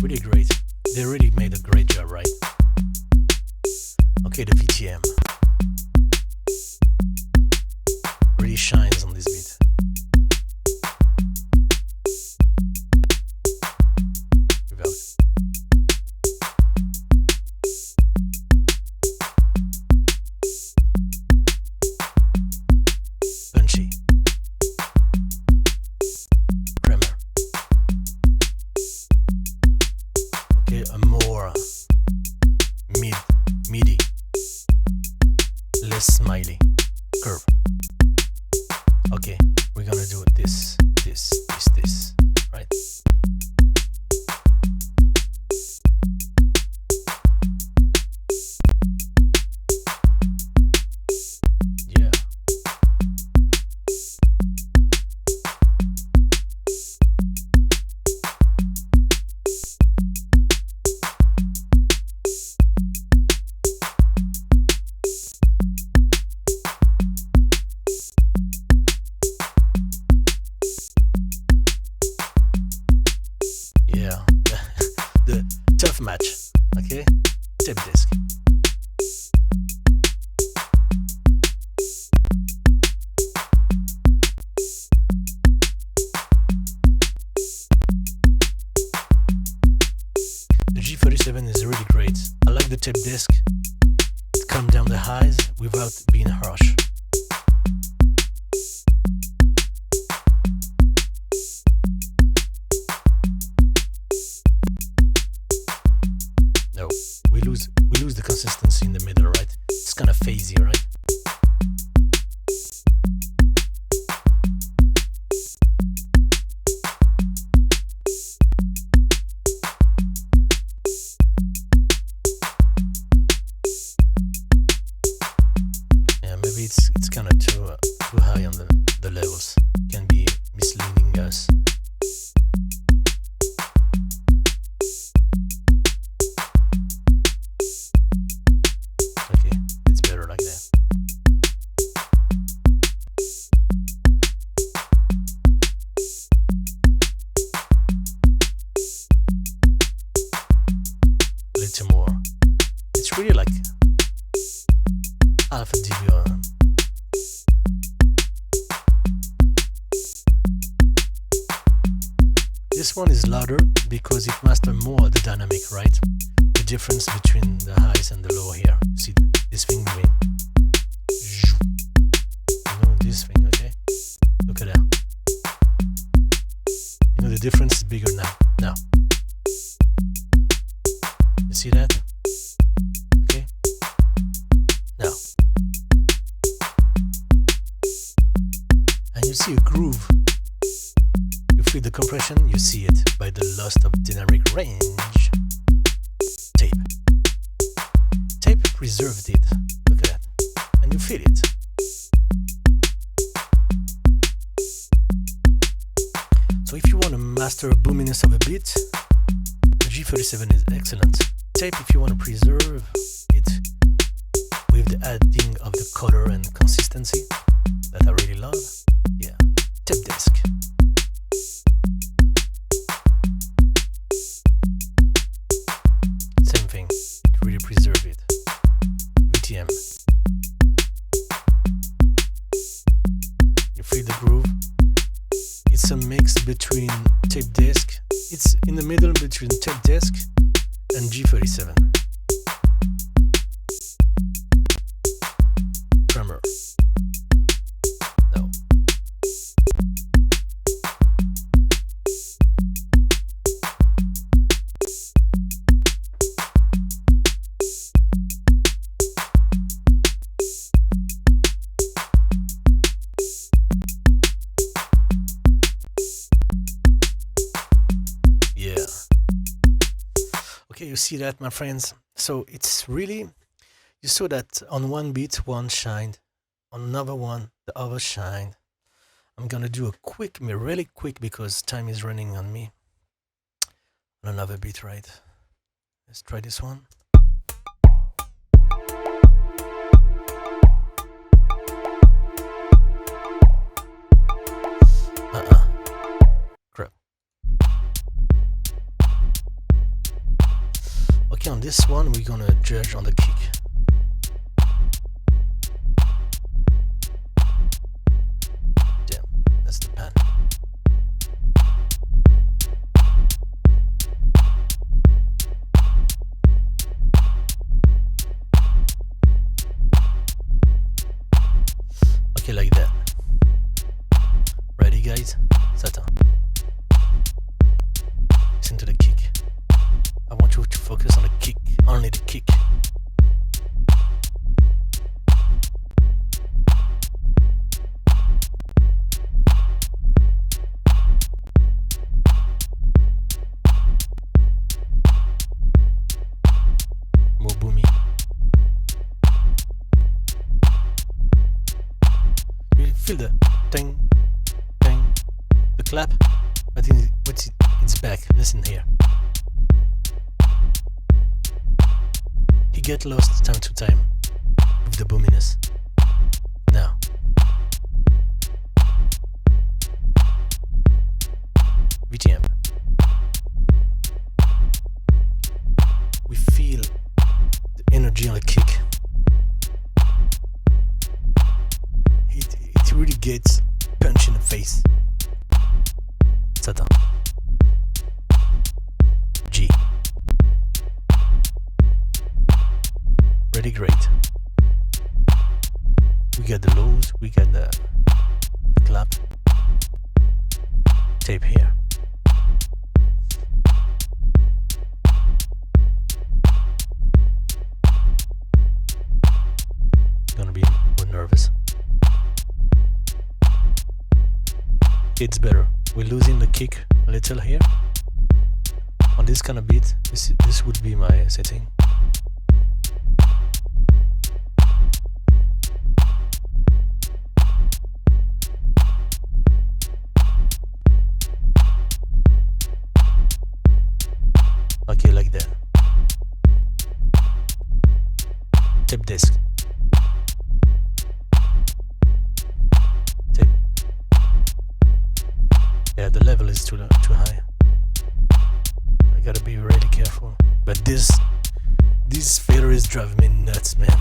Really great. They really made a great job, right? Okay, the VTM really shines on this beat. Without. Punchy. Kramer. Okay, a more midi, less smiley curve. Okay, we're gonna do this, right? Yeah. Yeah, the tough match, okay? TapeDesk. the TapeDesk, it calms down the highs without being harsh. No, we lose the consistency in the middle, right? It's kind of phasey, right? It's kind of too high on the levels. It can be misleading us. Okay, it's better like that. A little more. It's really like half a dB. This one is louder because it masters more the dynamic, right? The difference between the highs and the low here. You see this thing moving. You know this thing, okay? Look at that. You know the difference is bigger now. Now. You see that? Okay? Now. And you see a groove. With the compression, you see it by the loss of dynamic range. Tape preserved it. Look at that. And you feel it. So if you want to master boominess of a beat, the G37 is excellent. Tape if you want to preserve it with the adding of the color and consistency that I really love. Yeah, TapeDesk. Preserve it. VTM. You feel the groove. It's a mix between TapeDesk. It's in the middle between TapeDesk and G37. Kramer. No. Okay, you see that, my friends? So it's really, you saw that on one beat, one shined, on another one, the other shined. I'm gonna do a quick, really quick, because time is running on me. On another beat, right? Let's try this one. Crap. Okay, on this one, we're gonna judge on the kick. Damn, that's the pan. Okay, like that. Ready, guys? Satin. Listen to the kick. I want you to focus on the kick, only the kick. More boomy. You feel the ding, ding, the clap? I think it's back. Listen here. He get lost time to time with the boominess. Now. VTM. We feel the energy on the kick. It really gets punch in the face. Satin. Really great. We got the lows, we got the clap. Tape here. Gonna be more nervous. It's better. We're losing the kick a little here. On this kind of beat, this would be my setting. Okay, like that. TapeDesk. Tape. Yeah, the level is too high. I gotta be really careful. But this fader is driving me nuts, man.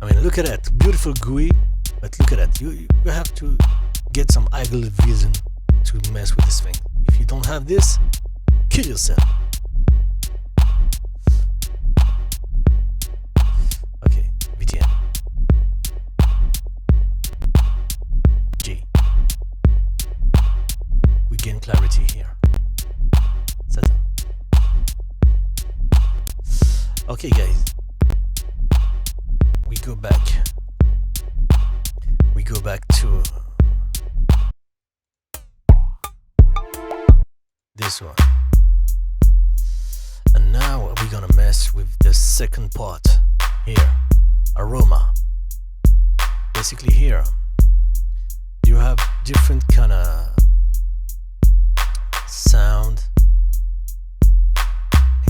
I mean, look at that, beautiful GUI. But look at that. You have to get some eagle vision to mess with this thing. If you don't have this, kill yourself. Okay, VTN. G. We gain clarity here. Satin. Okay, guys. We go back to this one. And now we're gonna mess with the second part here, Aroma. Basically here you have different kind of sound.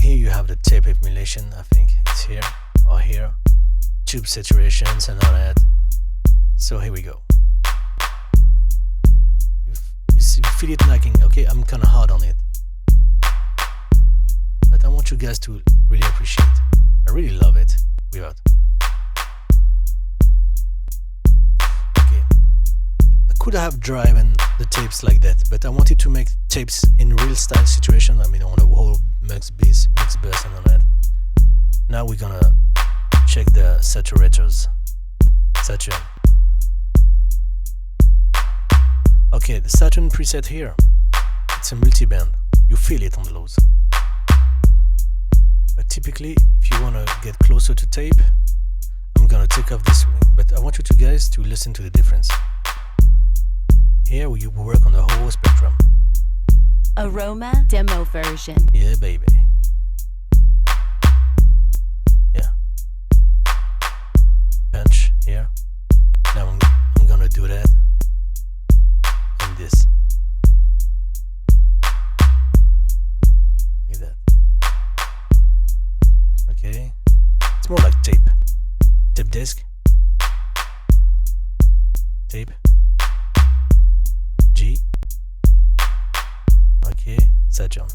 Here you have the tape emulation, I think it's here or here, tube saturations and all that. So here we go. You feel it lagging. Okay, I'm kind of hard on it, but I want you guys to really appreciate. I really love it. Weird. Okay, I could have driven the tapes like that, but I wanted to make tapes in real style situation. I mean, on the whole mix bus and all that. Now we're gonna check the saturators. Saturn. Okay, the Saturn preset here, it's a multi-band. You feel it on the lows. But typically, if you want to get closer to tape, I'm gonna take off this wing. But I want you guys to listen to the difference. Here we work on the whole spectrum. Aroma demo version. Yeah, baby. Yeah. Punch here. Now I'm gonna do that. And this. Like that. Okay. It's more like tape. TapeDesk. Tape. G. Okay. Saturn.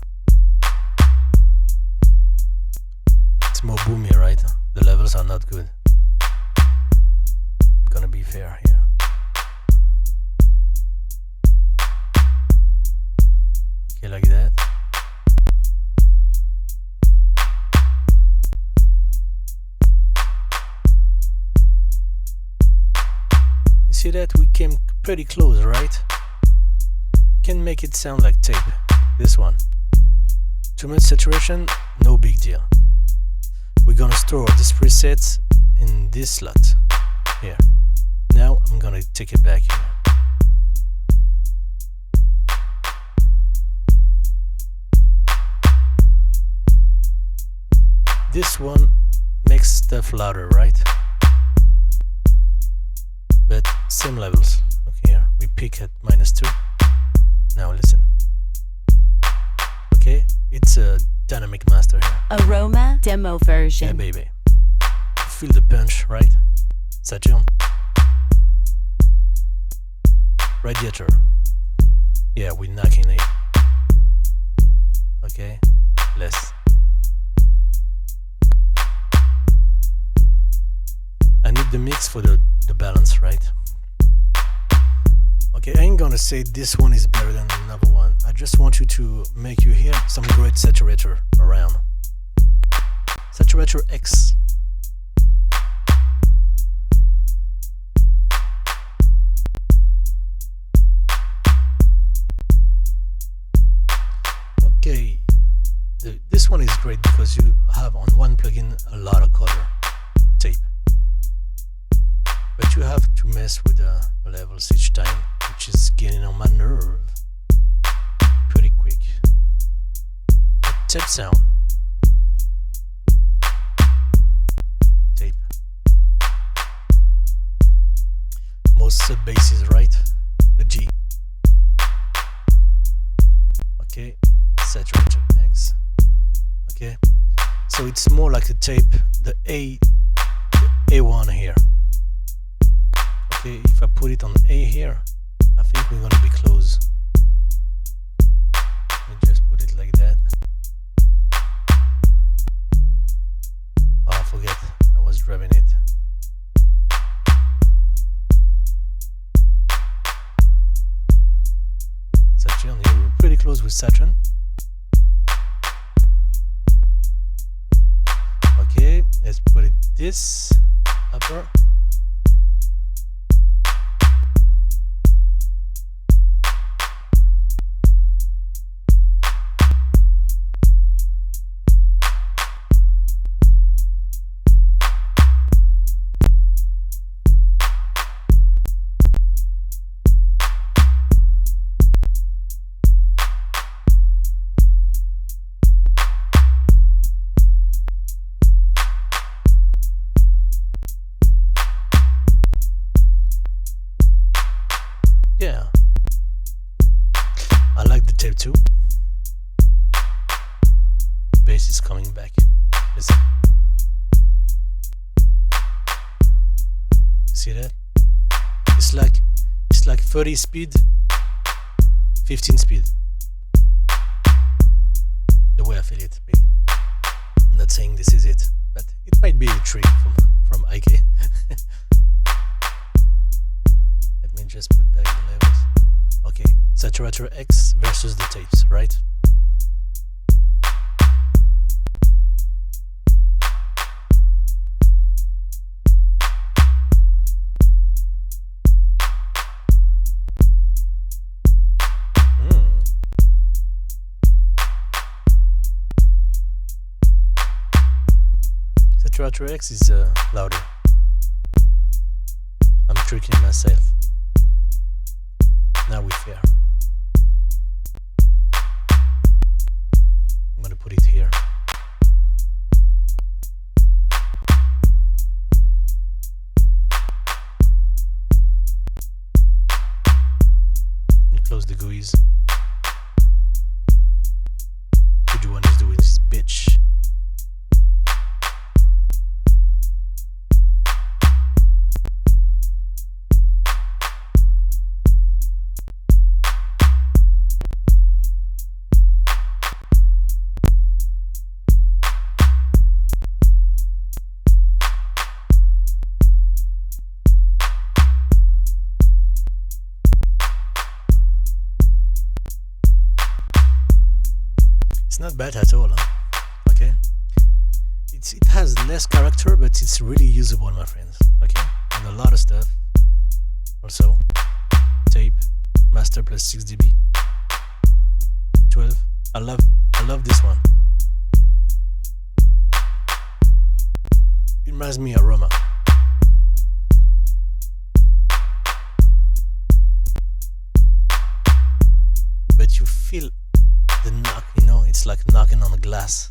It's more boomy, right? The levels are not good. I'm gonna be fair here. Okay, like that. You see that we came pretty close, right? Can make it sound like tape. This one. Too much saturation, no big deal. We're gonna store this preset in this slot here. Now I'm gonna take it back here. This one makes stuff louder, right? But same levels. Okay, here we peak at -2. Now listen. Okay, it's a dynamic master here. Aroma demo version. Yeah, baby. Feel the punch, right? Saturn. Radiator. Yeah, we're knocking it. Okay, less. I need the mix for the balance, right? Okay, I ain't gonna say this one is better than another one. I just want you to make you hear some great saturator around. Saturator X. Okay, this one is great because you have on one plugin a lot of color tape, but you have to mess with the levels each time, which is getting on my nerve pretty quick. But tape sound, tape, most sub basses, right? The G. Okay, Saturator X. Okay, so it's more like a tape, the A1 here. Okay, if I put it on A here, I think we're gonna be close. Let me just put it like that. Oh, I forget, I was grabbing it. Saturn, yeah, we're pretty close with Saturn. Okay, let's put it this upper. Yeah, I like the tape too. Bass is coming back. Listen. See that? It's like 30 speed, 15 speed. The way I feel it. I'm not saying this is it, but it might be a trick from IK. Let me just put back the levels. Okay, Saturator X versus the tapes, right? Saturator X is louder. I'm tricking myself. Now we're fair. I'm gonna put it here. And close the GUIs. Should one is doing this bitch. It's not bad at all, huh? Okay, it has less character, but it's really usable, my friends. Okay, and a lot of stuff. Also, tape, master plus 6 dB, 12. I love this one. It reminds me of Aroma. But you feel the knock, you know, it's like knocking on a glass.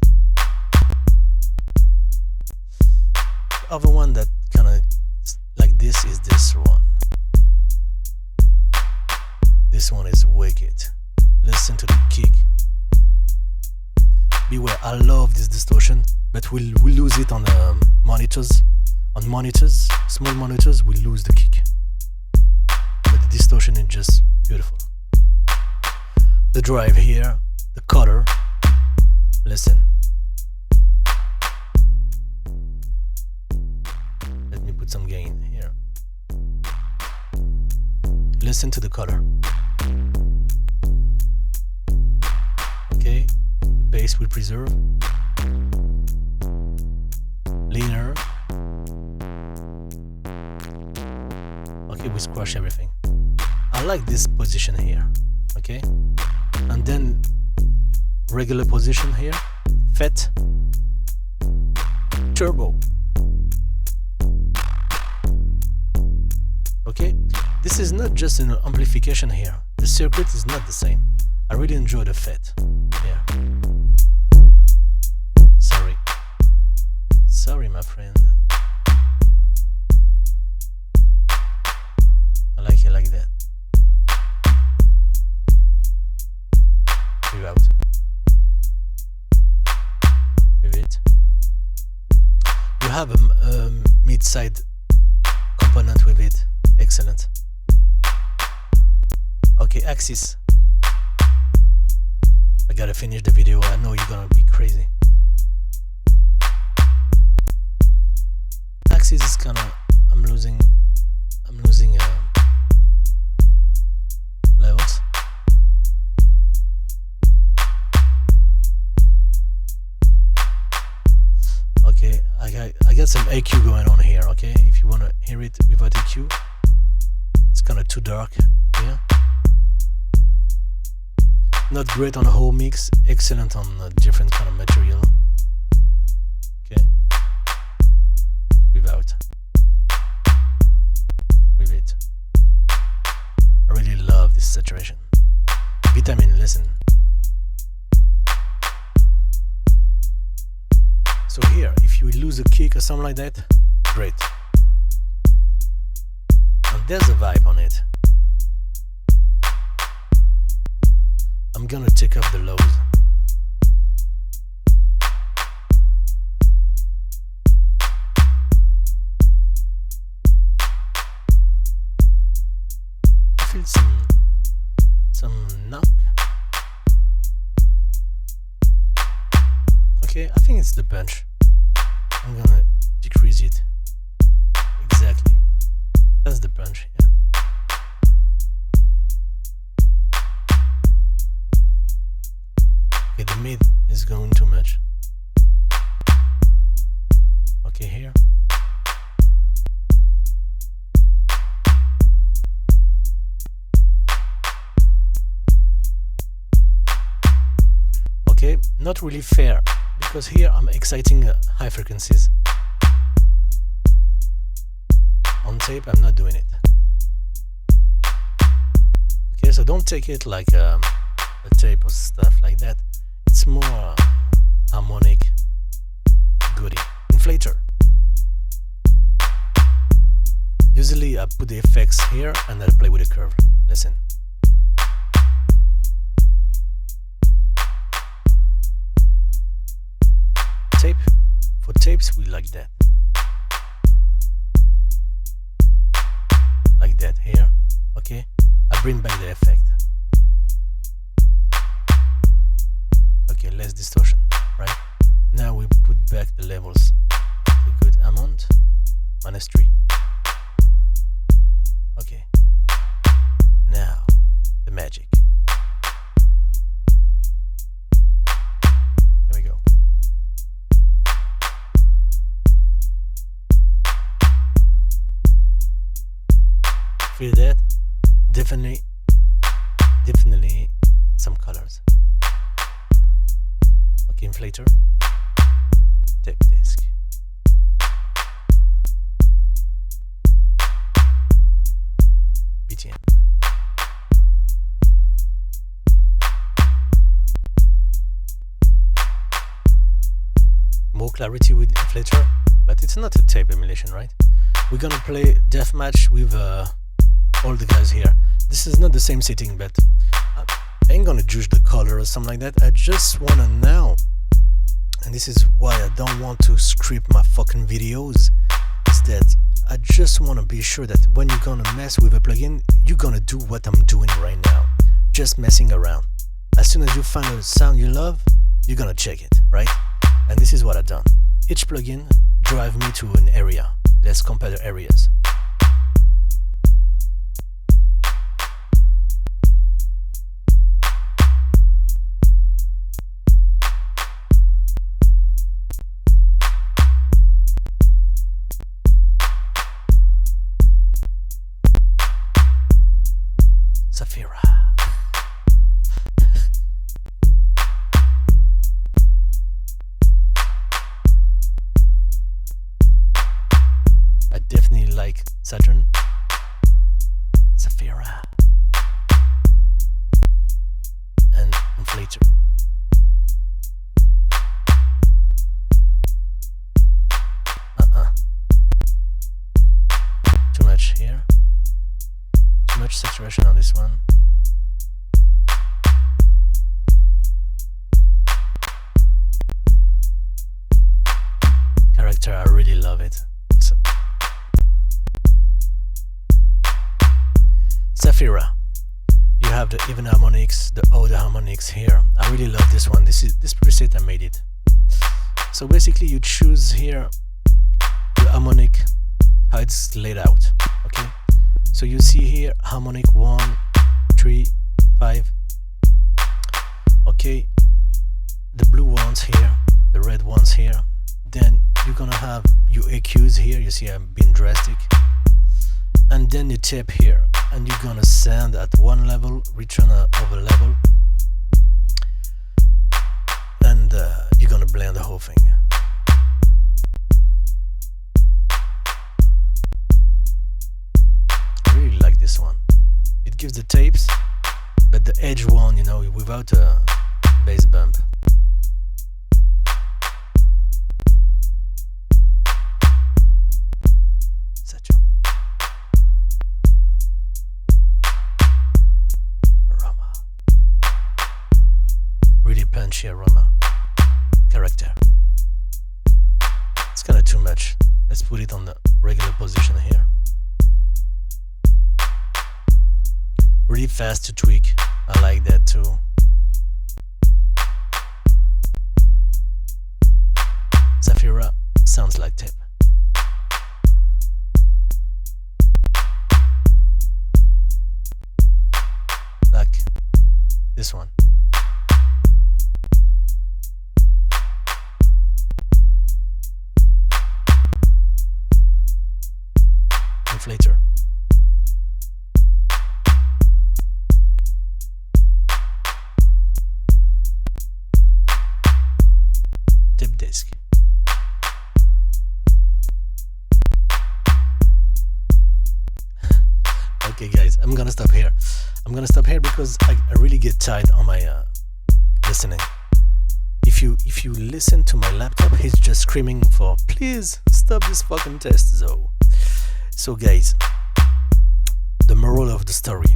The other one that kind of like this is this one. This one is wicked. Listen to the kick. Beware, I love this distortion, but we'll lose it on the monitors. On monitors, small monitors, we lose the kick. But the distortion is just beautiful. The drive here, the color. Listen. Let me put some gain here. Listen to the color. Okay, the bass will preserve. we squash everything. I like this position here, okay? And then regular position here, FET, turbo. Okay, this is not just an amplification here. The circuit is not the same. I really enjoy the FET here. Sorry, my friend. I like it like that. Without. With it. You have a mid-side component with it. Excellent. Okay, axis. I gotta finish the video. I know you're gonna be crazy. Axis is kinda. I'm losing levels. Okay, I got some AQ going on here. Okay, if you wanna hear it without AQ. It's kind of too dark here. Not great on a whole mix, excellent on a different kind of material. Okay. Without. With it. I really love this saturation. Vitamin, listen. So here, if you lose a kick or something like that, great. There's a vibe on it. I'm gonna take off the lows. I feel some knock. Okay, I think it's the punch. I'm gonna decrease it. Exactly. That's the punch, yeah. Okay, the mid is going too much. Okay, here. Okay, not really fair, because here I'm exciting high frequencies. On tape, I'm not doing it. Okay, so don't take it like a tape or stuff like that. It's more harmonic goodie. Inflator. Usually I put the effects here and then I play with the curve. Listen. Tape. For tapes, we like that. Like that here, okay? I bring back the effect. Okay, less distortion, right? Now we put back the levels. A good amount. -3. Okay. Now, the magic. Here we go. Feel that? Definitely some colors. Okay, inflator. TapeDesk. BTM. More clarity with inflator, but it's not a tape emulation, right? We're gonna play deathmatch with all the guys here. This is not the same setting, but I ain't gonna judge the color or something like that. I just wanna know, and this is why I don't want to script my fucking videos, is that I just wanna be sure that when you're gonna mess with a plugin, you're gonna do what I'm doing right now, just messing around. As soon as you find a sound you love, you're gonna check it, right? And this is what I've done. Each plugin drive me to an area. Let's compare the areas. like Saturn, Saphira, and Inflator. Too much here. Too much saturation on this one. Karacter, I really love it. So. Saphira, you have the even harmonics, the odd harmonics here. I really love this one. This preset, I made it. So basically, you choose here the harmonic, how it's laid out. Okay. So you see here harmonic 1, 3, 5. Okay. The blue ones here, the red ones here. Then you're gonna have your EQs here. You see I'm being drastic. And then you tape here, and you're gonna send at one level, return over level, and you're gonna blend the whole thing. I really like this one. It gives the tapes, but the edge one, you know, without a bass bump. Punchy aroma. Karacter. It's kind of too much. Let's put it on the regular position here. Really fast to tweak. I like that too. Saphira sounds like tape. Like this one. Inflator. TapeDesk. Okay guys, I'm gonna stop here. I'm gonna stop here because I really get tired on my listening. If you listen to my laptop, he's just screaming for please stop this fucking test though. So guys, the moral of the story,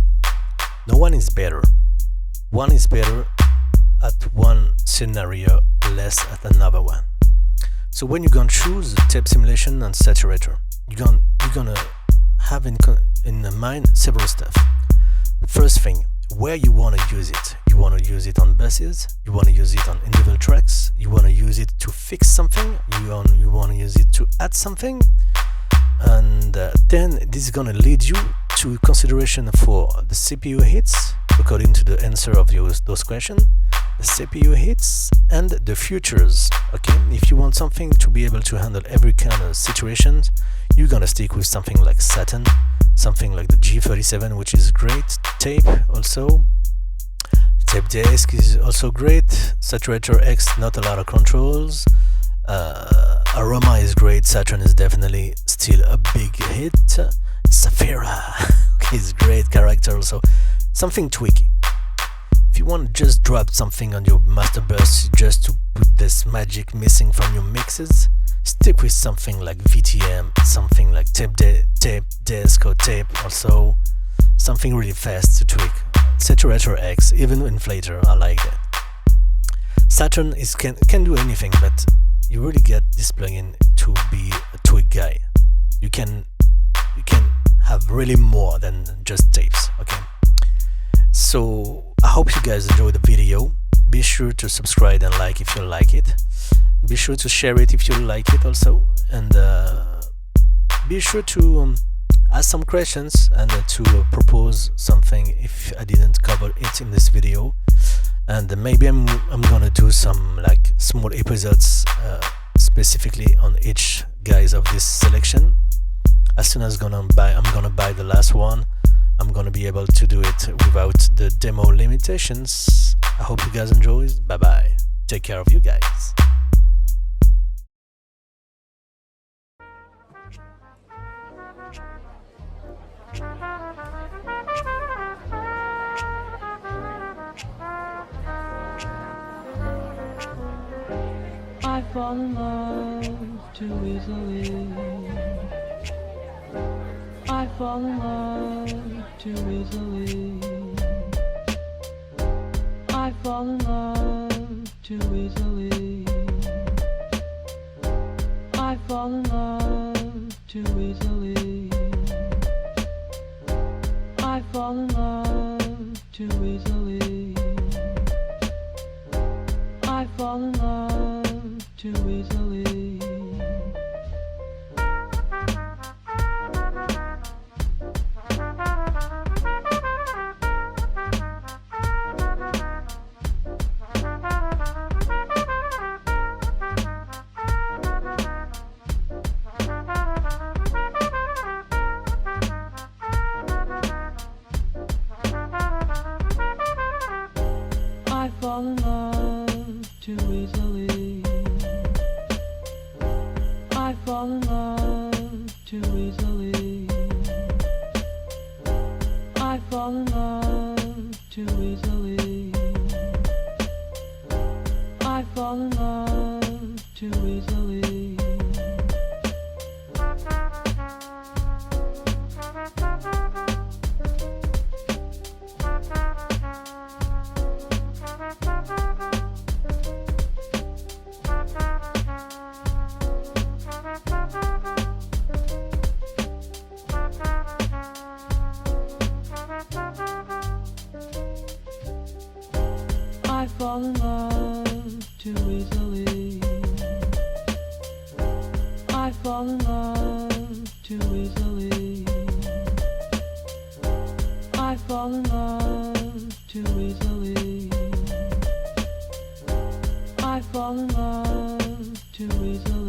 no one is better. One is better at one scenario, less at another one. So when you're gonna choose the tape simulation and saturator, you're gonna have in mind several stuff. First thing, where you want to use it. You want to use it on buses, you want to use it on individual tracks, you want to use it to fix something, you want to use it to add something. And then this is gonna lead you to consideration for the CPU hits, according to the answer of those questions, the CPU hits and the futures. Okay, if you want something to be able to handle every kind of situation, you're gonna stick with something like Satin, something like the G37, which is great. Tape also. TapeDesk is also great. Saturator X, not a lot of controls. Aroma is great. Saturn is definitely still a big hit. Saphira is great. Karacter also. Something tweaky. If you want to just drop something on your master bus just to put this magic missing from your mixes, stick with something like VTM, something like TapeDesk or tape also. Something really fast to tweak. Saturator X, even Inflator, I like that. Saturn can do anything, but you really get this plugin to be a tweak guy. You can have really more than just tapes. Okay. So I hope you guys enjoyed the video. Be sure to subscribe and like if you like it. Be sure to share it if you like it also, and be sure to ask some questions and to propose something if I didn't cover it in this video. And maybe I'm gonna do some like small episodes specifically on each guys of this selection. As soon as I'm gonna buy the last one, I'm gonna be able to do it without the demo limitations. I hope you guys enjoy. Bye bye. Take care of you guys. fall in love too easily. I fall in love too easily. I fall in love too easily. I fall in love too easily. I fall in love too easily. I fall in love too easily. I fall in love too easily. I fall in love too easily. I fall in love too easily. I fall in love too easily. I fall in love too easily. I fall in love too easily. I fall in love too easily. I fall in love too easily.